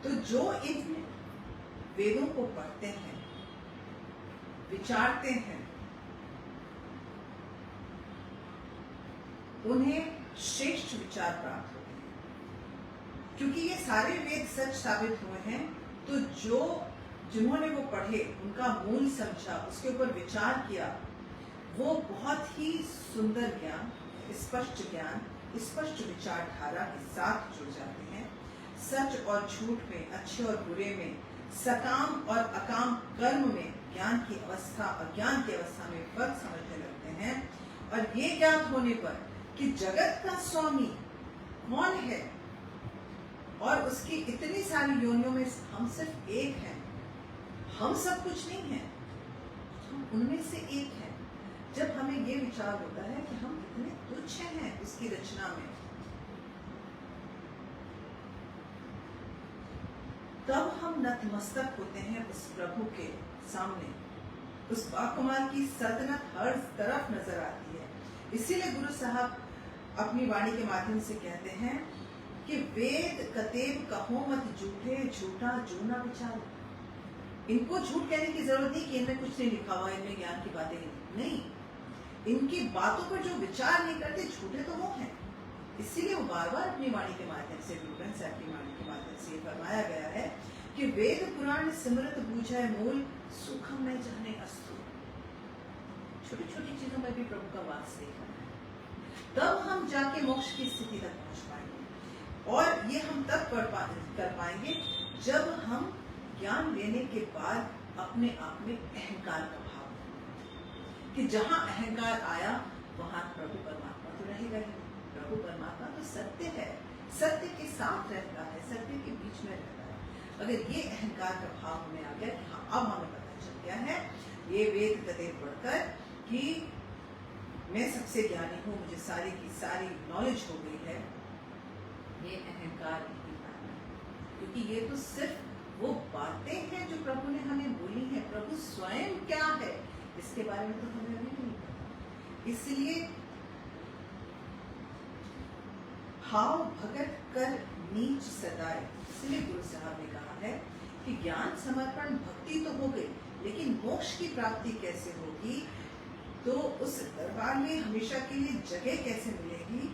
तो जो इन वेदों को पढ़ते हैं, विचारते हैं, उन्हें श्रेष्ठ विचार प्राप्त होते हैं। क्योंकि ये सारे वेद सच साबित हुए हैं, तो जिन्होंने वो पढ़े, उनका मूल समझा, उसके ऊपर विचार किया, वो बहुत ही सुंदर ज्ञान, स्पष्ट ज्ञान, स्पष्ट विचारधारा के साथ जुड़ जाते हैं। सच और झूठ में, अच्छे और बुरे में, सकाम और अकाम कर्म में ज्ञान की अवस्था और ज्ञान की अवस्था में फर्क समझने लगते हैं। और ये ज्ञान होने पर कि जगत का स्वामी कौन है और उसकी इतनी सारी योनियों में हम सिर्फ एक हैं, हम सब कुछ नहीं है, हम उनमें से एक हैं। जब हमें ये विचार होता है कि हम कितने तुच्छ हैं उसकी रचना में, तब हम नतमस्तक होते हैं उस प्रभु के सामने। उस बाकमाल की सल्तनत हर तरफ नजर आती है। इसीलिए गुरु साहब अपनी वाणी के माध्यम से कहते हैं कि वेद कतेब कहो मत झूठे, झूठा जो ना विचारो। इनको झूठ कहने की जरूरत नहीं कि इनमें कुछ नहीं लिखा हुआ, इनमें ज्ञान की बातें नहीं। इनकी बातों पर जो विचार नहीं करते, झूठे तो वो हैं। इसीलिए वो बार बार अपनी वाणी के माध्यम से, गुरु ग्रंथ साहब की वाणी के माध्यम से फरमाया गया है कि वेद पुराण सिमरत बूझे मूल, सुखम में जाने अस्तु। छोटी छोटी चीजों में भी प्रभु का वास देखना है, तब हम जाके मोक्ष की स्थिति तक पहुंच पाएंगे। और ये हम तब कर पाएंगे जब हम ज्ञान लेने के बाद अपने आप में अहंकार का भाव, कि जहां अहंकार आया वहां प्रभु परमात्मा तो रहेगा ही। प्रभु परमात्मा तो सत्य है, सत्य के साथ रहता है, सत्य के बीच में रहता है। अगर ये अहंकार का भाव हमें आ गया कि हाँ, अब हमें पता चल गया है ये वेद कते पढ़कर कि मैं सबसे ज्ञानी हूँ, मुझे सारी की सारी नॉलेज हो गई है, ये अहंकार नहीं पाना। क्योंकि ये तो सिर्फ वो बातें हैं जो प्रभु ने हमें बोली हैं। प्रभु स्वयं क्या है इसके बारे में तो हमें अभी नहीं पता। इसलिए भाव भगत कर नीच सदाए, इसलिए गुरु साहब ने कहा है कि ज्ञान समर्पण भक्ति तो हो गई, लेकिन मोक्ष की प्राप्ति कैसे होगी, तो उस दरबार में हमेशा के लिए जगह कैसे मिलेगी,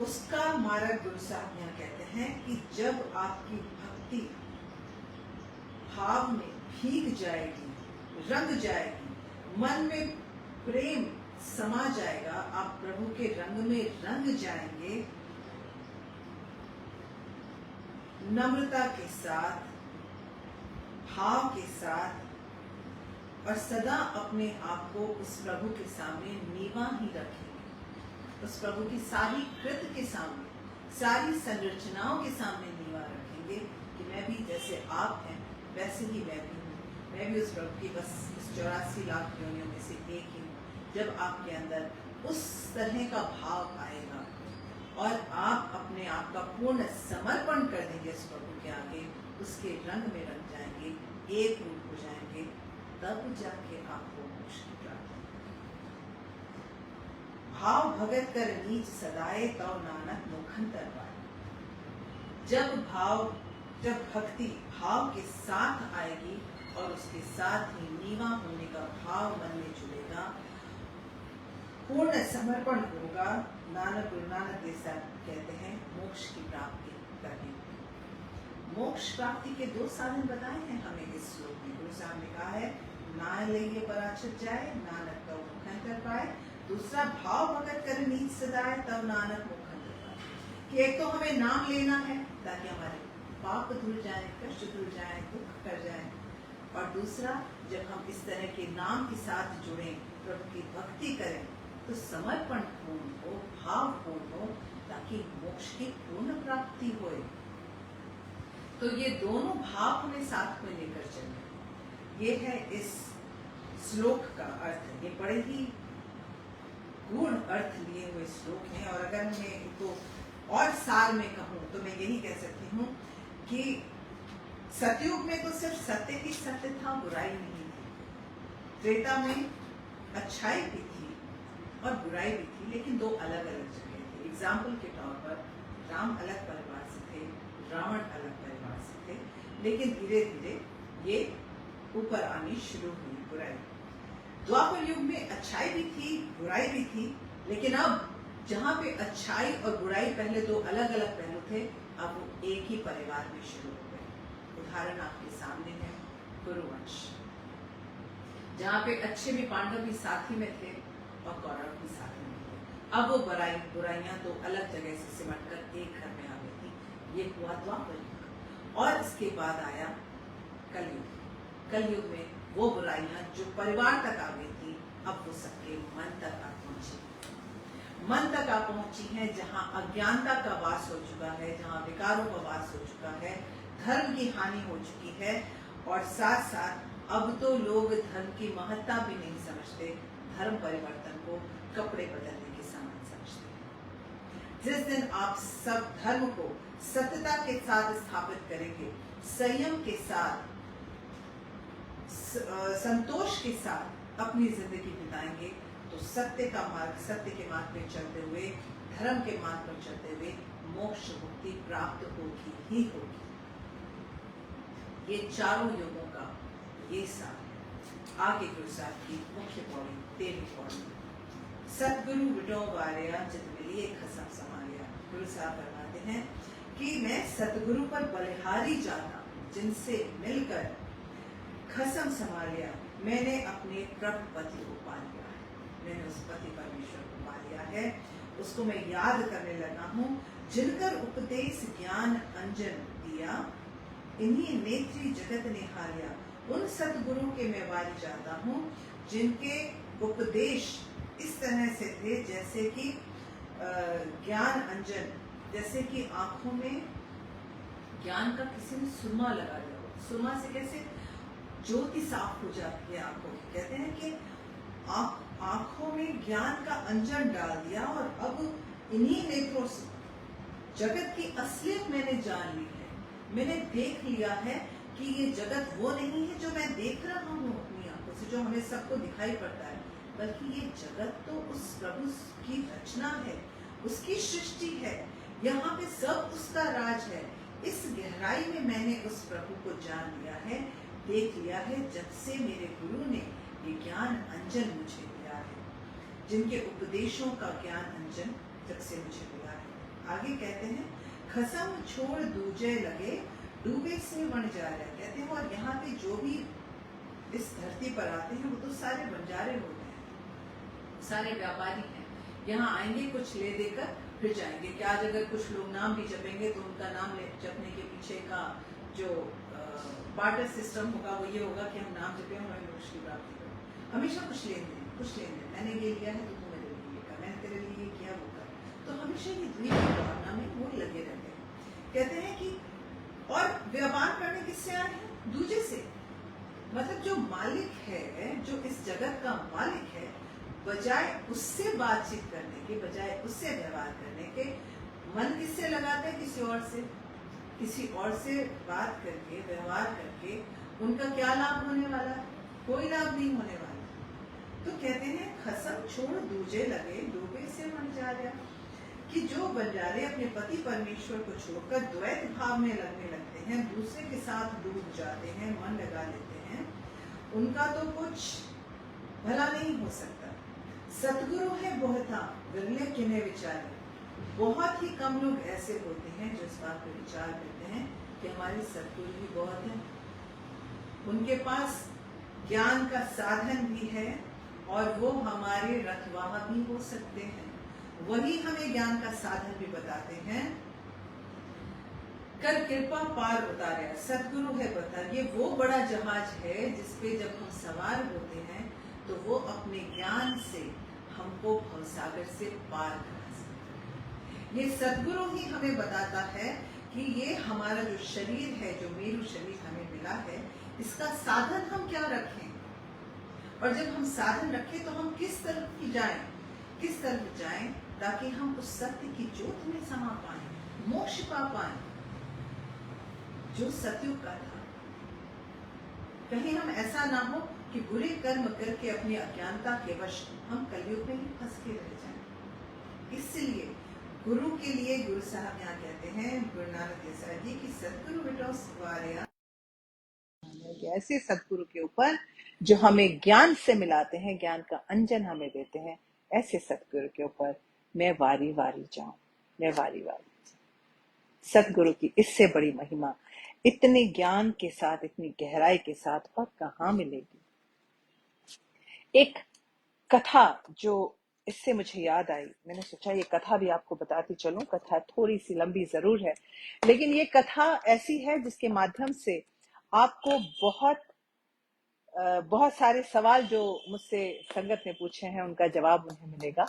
उसका मार्ग गुरु साहब यहाँ कहते हैं कि जब आपकी भक्ति भाव में भीग जाएगी, रंग जाएगी, मन में प्रेम समा जाएगा, आप प्रभु के रंग में रंग जाएंगे, नम्रता के साथ, भाव के साथ, और सदा अपने आप को उस प्रभु के सामने नीवा ही रखेंगे, उस प्रभु की सारी कृत के सामने, सारी संरचनाओं के सामने नीवा रखेंगे कि मैं भी जैसे आप हैं वैसे ही मैं भी हूँ, मैं भी उस प्रभु की बस इस 84 लाख योनियों में से एक ही हूँ। जब आपके अंदर उस तरह का भाव आएगा और आप अपने आप का पूर्ण समर्पण कर देंगे उस प्रभु के आगे, उसके रंग में रंग जाएंगे, एक रूप हो जाएंगे, तब जाके आपको मोक्ष की प्राप्ति। भाव भगत कर नीच सदाए तव नानक मुखंतर पाए। जब भक्ति भाव के साथ आएगी और उसके साथ ही नीवा होने का भाव मन में जुड़ेगा, पूर्ण समर्पण होगा, गुरु नानक देव साहब कहते हैं मोक्ष की प्राप्ति करनी। मोक्ष प्राप्ति के 2 साधन बताए हैं हमें इस श्लोक में। गुरु साहब ने कहा है नालय पराचत जाए नानक तव मुखंतर पाए, दूसरा भाव भगत कर नीच सदाए तब नानक मुखंतर पाए, कि एक तो हमें नाम लेना है ताकि हमारे पाप धुल जाए, कष्ट धुल जाए, दुख कर जाए, और दूसरा जब हम इस तरह के नाम के साथ जुड़े, प्रभु की भक्ति करें, तो समर्पण पूर्ण हो, भाव पूर्ण हो, ताकि मोक्ष की पूर्ण प्राप्ति होए। तो ये दोनों भाव हमें साथ में लेकर चलना, ये है इस श्लोक का अर्थ। ये बड़े ही गूढ़ अर्थ लिए हुए श्लोक हैं, और अगर मैं इनको और सार में कहूँ तो मैं यही कह सकती हूँ कि सतयुग में तो सिर्फ सत्य ही सत्य था, बुराई नहीं थी। त्रेता में अच्छाई भी थी और बुराई भी थी, लेकिन 2 अलग अलग जगह थे। एग्जाम्पल के तौर पर राम अलग परिवार से थे, रावण अलग परिवार से थे, लेकिन धीरे धीरे ये ऊपर आनी शुरू हुई बुराई। द्वापर युग में अच्छाई भी थी, बुराई भी थी, लेकिन अब जहाँ पे अच्छाई और बुराई पहले 2 अलग अलग पहलू थे, अब वो एक ही परिवार में शुरू हो गए। उदाहरण आपके सामने है कुरुवंश, जहाँ पे अच्छे भी पांडव भी साथ ही में थे और कौरव भी साथ में थे। अब वो बुराइयां 2 अलग जगह से सिमट कर एक घर में आ गई थी। ये हुआ द्वापर युग। और इसके बाद आया कलयुग। कलयुग में वो बुराइयां जो परिवार तक आ गई थी, अब वो सबके मन तक आ पहुंची। मन तक आ पहुंची है, जहां अज्ञानता का वास हो चुका है, जहां विकारों का वास हो चुका है, धर्म की हानि हो चुकी है, और साथ साथ अब तो लोग धर्म की महत्ता भी नहीं समझते, धर्म परिवर्तन को कपड़े बदलने के समान समझते हैं। जिस दिन आप सब धर्म को सत्यता के साथ स्थापित करेंगे, संयम के साथ, संतोष के साथ अपनी जिंदगी बिताएंगे, तो सत्य के मार्ग पे चलते हुए, धर्म के मार्ग पर चलते हुए मोक्ष मुक्ति प्राप्त होगी ही होगी। ये चारों युगों का ये सार है। आगे गुरु साहब की मुख्य पौड़ी 13वीं पौड़ी, सतगुरु विटो वारिया जित मिलिए खसम समारिया। गुरु साहब फरमाते हैं कि मैं सतगुरु पर बलिहारी जाता, जिनसे मिलकर खसम समा लिया, मैंने अपने प्रभु पति को पा लिया है, मैंने उस पति परमेश्वर को पा लिया है, उसको मैं याद करने लगा हूँ। जिनकर उपदेश ज्ञान अंजन दिया, इन्हीं नेत्री जगत ने हारिया। उन सतगुरु के मैं वारी जाता हूँ, जिनके उपदेश इस तरह से थे जैसे कि ज्ञान अंजन, जैसे कि आंखों में ज्ञान का किसी ने सुरमा लगा दिया हो। सुरमा से कैसे ज्योति साफ हो जाती है आंखों की। कहते हैं कि आंखों में ज्ञान का अंजन डाल दिया, और अब इन्हीं नेत्रों से जगत की असलियत मैंने जान ली है। मैंने देख लिया है कि ये जगत वो नहीं है जो मैं देख रहा हूँ अपनी आंखों से, जो हमें सबको दिखाई पड़ता है, बल्कि ये जगत तो उस प्रभु की रचना है, उसकी सृष्टि है, यहाँ पे सब उसका राज है। इस गहराई में मैंने उस प्रभु को जान लिया है, देख लिया है, जब से मेरे गुरु ने ये ज्ञान अंजन मुझे दिया है, जिनके उपदेशों का ज्ञान अंजन जब से मुझे मिला है। आगे कहते हैं, खसम छोड़ दूजे लगे, डूबे से बन जा रहे, कहते हैं। और यहाँ पे जो भी इस धरती पर आते हैं वो तो सारे बंजारे होते हैं, सारे व्यापारी हैं। यहाँ आएंगे कुछ ले देकर फिर जाएंगे। क्या आज अगर कुछ लोग नाम भी जपेंगे तो उनका नाम जपने के पीछे का जो बार्टर सिस्टम होगा वो ये होगा कि हम नाम जपे, हमें मोक्ष की प्राप्ति करो। हमेशा कुछ लेन देन, मैंने ये लिया है तो तू मेरे लिए ये कर, मैंने तेरे लिए ये किया वो कर। तो हमेशा ये द्वैत की भावना में वो लगे रहते हैं। कहते हैं कि और व्यापार करने किससे आए हैं? दूजे से। मतलब जो मालिक है, जो इस जगत का मालिक है, बजाय उससे बातचीत करने के, बजाय उससे व्यवहार करने के, मन किससे लगाते हैं? किसी और से बात करके, व्यवहार करके उनका क्या लाभ होने वाला है? कोई लाभ नहीं होने वाला। तो कहते हैं, खसम छोड़ दूजे लगे, डूबे से मन जा रहा, कि जो बंजारे अपने पति परमेश्वर को छोड़कर द्वैत भाव में लगने लगते हैं, दूसरे के साथ डूब जाते हैं, मन लगा लेते हैं, उनका तो कुछ भला नहीं हो सकता। सतगुरु है बहुता, विरले किन्हें विचारे। बहुत ही कम लोग ऐसे होते हैं जो इस बात पर विचार करते हैं कि हमारे सतगुरु भी बहुत हैं, उनके पास ज्ञान का साधन भी है और वो हमारे रखवाला भी हो सकते हैं। वही हमें ज्ञान का साधन भी बताते हैं। कर कृपा पार उतारे, सतगुरु है बता। ये वो बड़ा जहाज है जिसपे जब हम सवार होते हैं तो वो अपने ज्ञान से हमको भवसागर से पार करा सकते हैं। ये सतगुरु ही हमें बताता है कि ये हमारा जो शरीर है, जो मेरु शरीर हमें मिला है, इसका साधन हम क्या रखें, और जब हम साधन रखें तो हम किस तरफ जाएं, ताकि हम उस सत्य की ज्योत में समा पाए, मोक्ष पा पाए, जो सतयुग का था। कहीं हम ऐसा ना हो कि बुरे कर्म करके अपनी अज्ञानता के वश हम कलयुग में ही फंस के रह जाएं। इसलिए गुरु के लिए गुरु साहब यहाँ कहते हैं, गुरु नानक देव साहब जी, की सतगुरु बेटो सवारिया, ऐसे सतगुरु के ऊपर जो हमें ज्ञान से मिलाते हैं, ज्ञान का अंजन हमें देते हैं, ऐसे सतगुरु के ऊपर मैं वारी वारी जाऊं, मैं वारी वारी। सतगुरु की इससे बड़ी महिमा इतने ज्ञान के साथ, इतनी गहराई के साथ और कहाँ मिलेगी। एक कथा जो इससे मुझे याद आई, मैंने सोचा ये कथा भी आपको बताती चलूं। कथा थोड़ी सी लंबी जरूर है, लेकिन ये कथा ऐसी है जिसके माध्यम से आपको बहुत सारे सवाल जो मुझसे संगत ने पूछे हैं उनका जवाब उन्हें मिलेगा।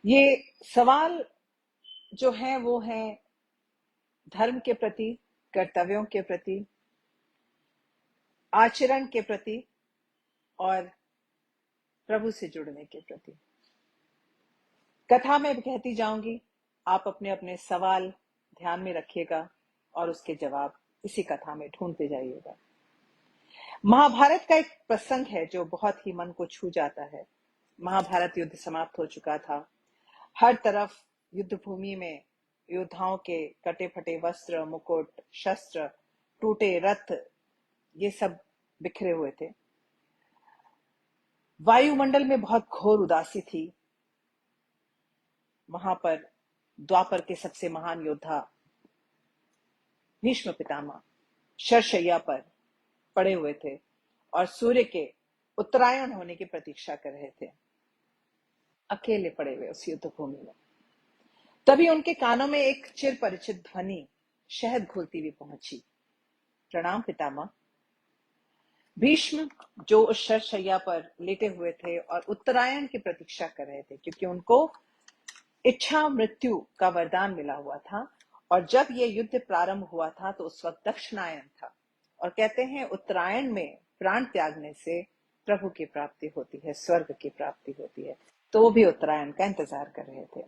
ये सवाल जो हैं वो हैं धर्म के प्रति, कर्तव्यों के प्रति, आचरण के प्रति और प्रभु से जुड़ने के प्रति। कथा में कहती जाऊंगी, आप अपने अपने सवाल ध्यान में रखिएगा और उसके जवाब इसी कथा में ढूंढते जाइएगा। महाभारत का एक प्रसंग है जो बहुत ही मन को छू जाता है। महाभारत युद्ध समाप्त हो चुका था। हर तरफ युद्ध भूमि में योद्धाओं के कटे फटे वस्त्र, मुकुट, शस्त्र, टूटे रथ, ये सब बिखरे हुए थे। वायुमंडल में बहुत घोर उदासी थी। वहां पर द्वापर के सबसे महान योद्धा भीष्म पितामह शरशैया पर पड़े हुए थे और सूर्य के उत्तरायण होने की प्रतीक्षा कर रहे थे, अकेले पड़े हुए उस युद्ध भूमि में। तभी उनके कानों में एक चिर परिचित ध्वनि शहद घोलती हुई पहुंची। प्रणाम पितामह। भीष्म जो उस शरशैया पर लेटे हुए थे और उत्तरायण की प्रतीक्षा कर रहे थे, क्योंकि उनको इच्छा मृत्यु का वरदान मिला हुआ था। और जब ये युद्ध प्रारंभ हुआ था तो उस वक्त दक्षिणायन था, और कहते हैं उत्तरायण में प्राण त्यागने से प्रभु की प्राप्ति होती है, स्वर्ग की प्राप्ति होती है। तो वो भी उत्तरायण का इंतजार कर रहे थे।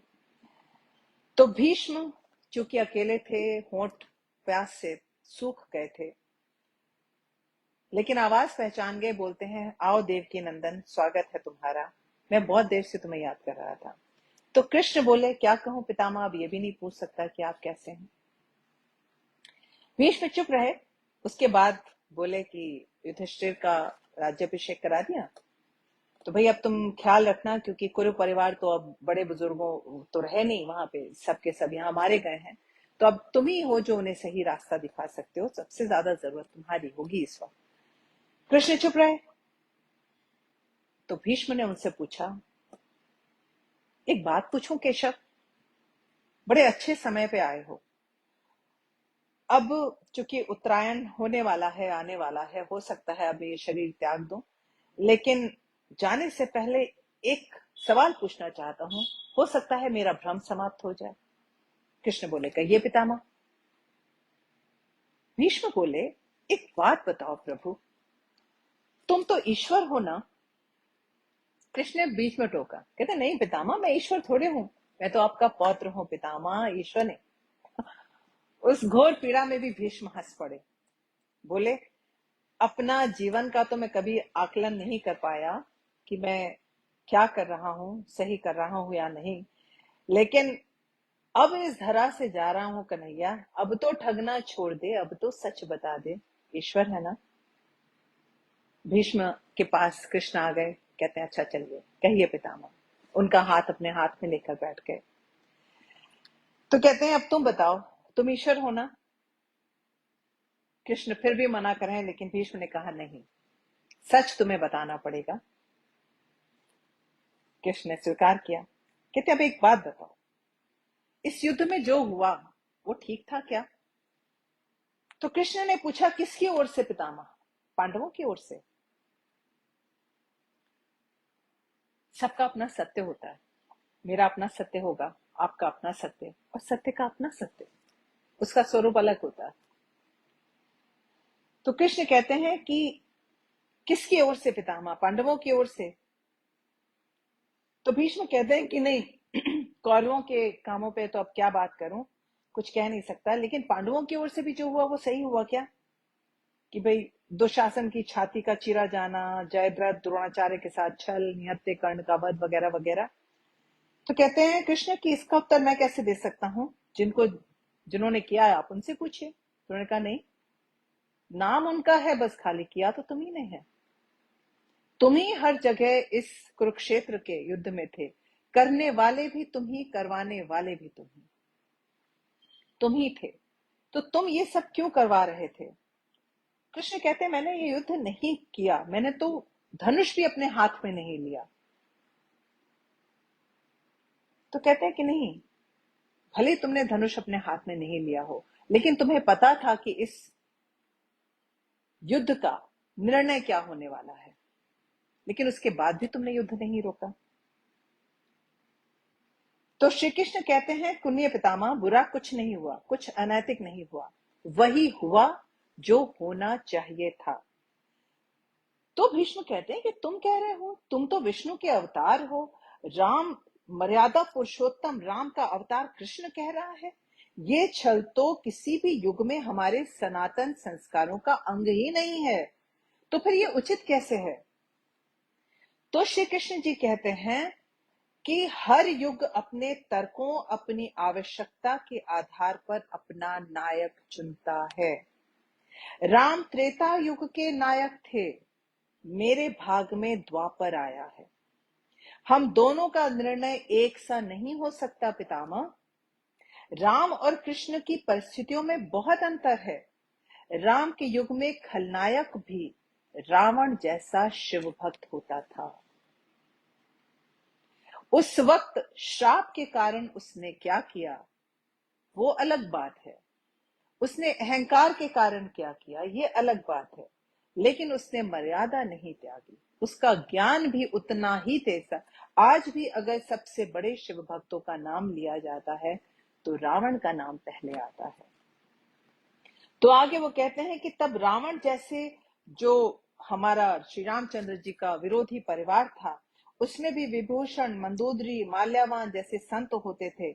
तो भीष्म चूंकि अकेले थे, होंठ प्यास से सूख गए थे, लेकिन आवाज पहचान गए। बोलते हैं, आओ देवकी नंदन, स्वागत है तुम्हारा, मैं बहुत देर से तुम्हें याद कर रहा था। तो कृष्ण बोले, क्या कहूं पितामह, अब ये भी नहीं पूछ सकता कि आप कैसे हैं। भीष्म चुप रहे। उसके बाद बोले कि युधिष्ठिर का राज्याभिषेक करा दिया, तो भाई अब तुम ख्याल रखना, क्योंकि कुरु परिवार तो अब बड़े बुजुर्गों तो रहे नहीं वहां पे, सबके सब यहाँ मारे गए हैं, तो अब तुम ही हो जो उन्हें सही रास्ता दिखा सकते हो, सबसे ज्यादा जरूरत तुम्हारी होगी इस वक्त। कृष्ण चुप रहे। तो भीष्म ने उनसे पूछा, एक बात पूछूं केशव, बड़े अच्छे समय पे आए हो। अब चूंकि उत्तरायण होने वाला है, आने वाला है, हो सकता है अब ये शरीर त्याग दूं, लेकिन जाने से पहले एक सवाल पूछना चाहता हूं, हो सकता है मेरा भ्रम समाप्त हो जाए। कृष्ण बोले, कहिए पितामह। भीष्म बोले, एक बात बताओ प्रभु, तुम तो ईश्वर हो ना। कृष्ण ने बीच में टोका, कहते, नहीं पितामह, मैं ईश्वर थोड़े हूं, मैं तो आपका पौत्र हूं पितामह, ईश्वर नहीं। उस घोर पीड़ा में भी भीष्म हंस पड़े। बोले, अपना जीवन का तो मैं कभी आकलन नहीं कर पाया कि मैं क्या कर रहा हूं, सही कर रहा हूं या नहीं, लेकिन अब इस धरा से जा रहा हूं कन्हैया, अब तो ठगना छोड़ दे, अब तो सच बता दे, ईश्वर है ना। भीष्म के पास कृष्ण आ गए, कहते हैं, अच्छा चलिए, कहिए पितामह। उनका हाथ अपने हाथ में लेकर बैठ गए। तो कहते हैं, अब तुम बताओ, तुम ईश्वर हो ना। कृष्ण फिर भी मना कर रहे हैं, लेकिन भीष्म ने कहा, नहीं, सच तुम्हें बताना पड़ेगा। कृष्ण ने स्वीकार किया। कहते, अब एक बात बताओ, इस युद्ध में जो हुआ वो ठीक था क्या। तो कृष्ण ने पूछा, किसकी ओर से पितामह। पांडवों की ओर से। सबका अपना सत्य होता है, मेरा अपना सत्य होगा, आपका अपना सत्य, और सत्य का अपना सत्य, उसका स्वरूप अलग होता है। तो कृष्ण कहते हैं कि किसकी ओर से पितामह, पांडवों की ओर से। तो भीष्म कहते हैं कि नहीं, कौरवों के कामों पे तो अब क्या बात करूं, कुछ कह नहीं सकता, लेकिन पांडवों की ओर से भी जो हुआ वो सही हुआ क्या, कि भाई दुशासन की छाती का चीरा जाना, जयद्रथ द्रोणाचार्य के साथ छल, निहत्थे कर्ण का वध, वगैरह वगैरह। तो कहते हैं कृष्ण कि इसका उत्तर मैं कैसे दे सकता हूं, जिन्होंने किया है आप उनसे पूछिए। तो उन्होंने कहा, नहीं, नाम उनका है, बस खाली किया तो तुम्ही ने है। तुम ही हर जगह इस कुरुक्षेत्र के युद्ध में थे, करने वाले भी तुम ही, करवाने वाले भी तुम ही थे, तो तुम ये सब क्यों करवा रहे थे। कृष्ण कहते हैं, मैंने ये युद्ध नहीं किया, मैंने तो धनुष भी अपने हाथ में नहीं लिया। तो कहते हैं कि नहीं, भले तुमने धनुष अपने हाथ में नहीं लिया हो, लेकिन तुम्हें पता था कि इस युद्ध का निर्णय क्या होने वाला है, लेकिन उसके बाद भी तुमने युद्ध नहीं रोका। तो श्री कृष्ण कहते हैं, कुन्य पितामह, बुरा कुछ नहीं हुआ, कुछ अनैतिक नहीं हुआ, वही हुआ जो होना चाहिए था। तो भीष्म कहते हैं कि तुम कह रहे हो, तुम तो विष्णु के अवतार हो, राम, मर्यादा पुरुषोत्तम राम का अवतार कृष्ण कह रहा है, ये छल तो किसी भी युग में हमारे सनातन संस्कारों का अंग ही नहीं है, तो फिर ये उचित कैसे है। तो श्री कृष्ण जी कहते हैं कि हर युग अपने तर्कों, अपनी आवश्यकता के आधार पर अपना नायक चुनता है। राम त्रेता युग के नायक थे, मेरे भाग में द्वापर आया है। हम दोनों का निर्णय एक सा नहीं हो सकता पितामह। राम और कृष्ण की परिस्थितियों में बहुत अंतर है। राम के युग में खलनायक भी रावण जैसा शिव भक्त होता था। उस वक्त श्राप के कारण उसने क्या किया वो अलग बात है, उसने अहंकार के कारण क्या किया ये अलग बात है, लेकिन उसने मर्यादा नहीं त्यागी, उसका ज्ञान भी उतना ही तेज। आज भी अगर सबसे बड़े शिव भक्तों का नाम लिया जाता है तो रावण का नाम पहले आता है। तो आगे वो कहते हैं कि तब रावण जैसे, जो हमारा श्री रामचंद्र जी का विरोधी परिवार था, उसमें भी विभूषण, मंदोदरी, माल्यावान जैसे संत होते थे,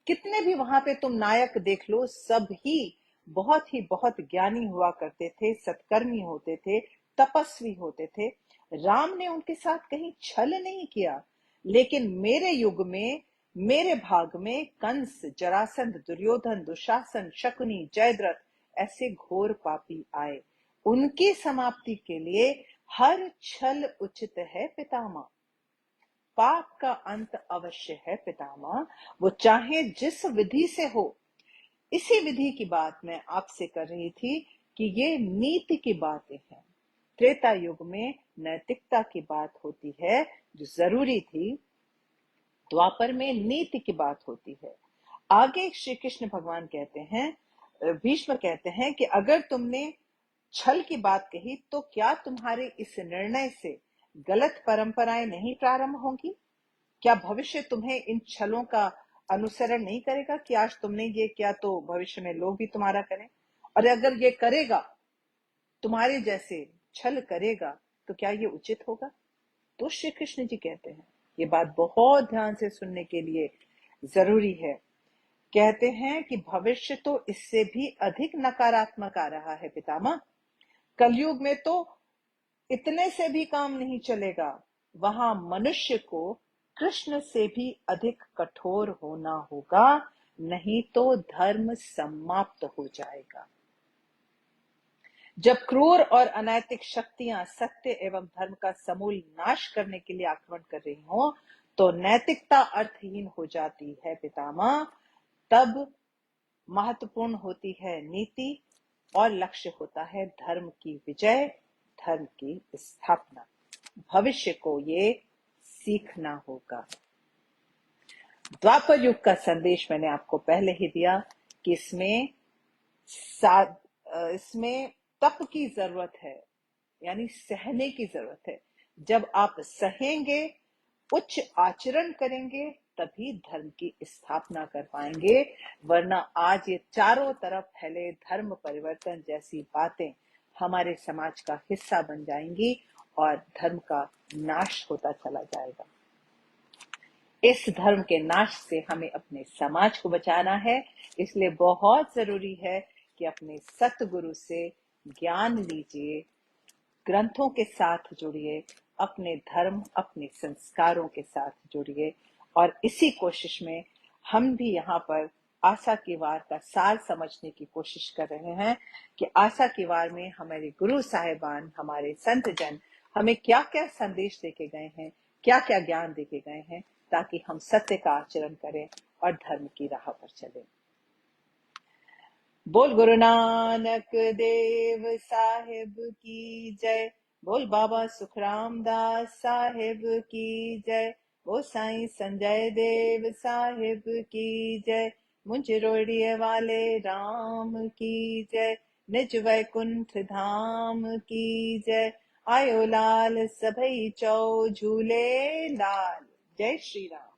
कितने भी वहां पे तुम नायक देख लो, सब ही बहुत ज्ञानी हुआ करते थे, सत्कर्मी होते थे, तपस्वी होते थे। राम ने उनके साथ कहीं छल नहीं किया। लेकिन मेरे युग में, मेरे भाग में कंस, जरासंध, दुर्योधन, दुशासन, शकुनी, जयद्रथ ऐसे घोर पापी आए। उनकी समाप्ति के लिए हर छल उचित है पितामह। पाप का अंत अवश्य है पितामह, वो चाहे जिस विधि से हो। इसी विधि की बात मैं आपसे कर रही थी कि ये नीति की बातें हैं। त्रेता युग में नैतिकता की बात होती है जो जरूरी थी, द्वापर में नीति की बात होती है। आगे श्री कृष्ण भगवान कहते हैं, भीष्म कहते हैं कि अगर तुमने छल की बात कही तो क्या तुम्हारे इस निर्णय से गलत परंपराएं नहीं प्रारंभ होंगी? क्या भविष्य तुम्हें इन छलों का अनुसरण नहीं करेगा कि आज तुमने ये किया तो भविष्य में लोग भी तुम्हारा करें? और अगर ये करेगा, तुम्हारे जैसे छल करेगा, तो क्या ये उचित होगा? तो श्री कृष्ण जी कहते हैं, ये बात बहुत ध्यान से सुनने के लिए जरूरी है। कहते हैं कि भविष्य तो इससे भी अधिक नकारात्मक आ रहा है पितामह। कलयुग में तो इतने से भी काम नहीं चलेगा। वहां मनुष्य को कृष्ण से भी अधिक कठोर होना होगा, नहीं तो धर्म समाप्त हो जाएगा। जब क्रूर और अनैतिक शक्तियां सत्य एवं धर्म का समूल नाश करने के लिए आक्रमण कर रही हो, तो नैतिकता अर्थहीन हो जाती है पितामह। तब महत्वपूर्ण होती है नीति और लक्ष्य होता है धर्म की विजय, धर्म की स्थापना। भविष्य को ये सीखना होगा। द्वापर युग का संदेश मैंने आपको पहले ही दिया कि इसमें तप की जरूरत है, यानी सहने की जरूरत है। जब आप सहेंगे, उच्च आचरण करेंगे, तभी धर्म की स्थापना कर पाएंगे। वरना आज ये चारों तरफ फैले धर्म परिवर्तन जैसी बातें हमारे समाज का हिस्सा बन जाएंगी और धर्म का नाश होता चला जाएगा। इस धर्म के नाश से हमें अपने समाज को बचाना है। इसलिए बहुत जरूरी है कि अपने सतगुरु से ज्ञान लीजिए, ग्रंथों के साथ जुड़िए, अपने धर्म, अपने संस्कारों के साथ जुड़िए। और इसी कोशिश में हम भी यहाँ पर आशा की वार का सार समझने की कोशिश कर रहे हैं कि आशा की वार में हमारे गुरु साहिबान, हमारे संत जन हमें क्या क्या संदेश देके गए हैं, क्या क्या ज्ञान देके गए हैं, ताकि हम सत्य का आचरण करें और धर्म की राह पर चलें। बोल गुरु नानक देव साहिब की जय। बोल बाबा सुखराम दास साहिब की जय। बोल साईं संजय देव साहिब की जय। मुंज रोड़िए वाले राम की जय। निज वैकुंठ धाम की जय। आयो लाल सभई चौ झूले लाल। जय श्री राम।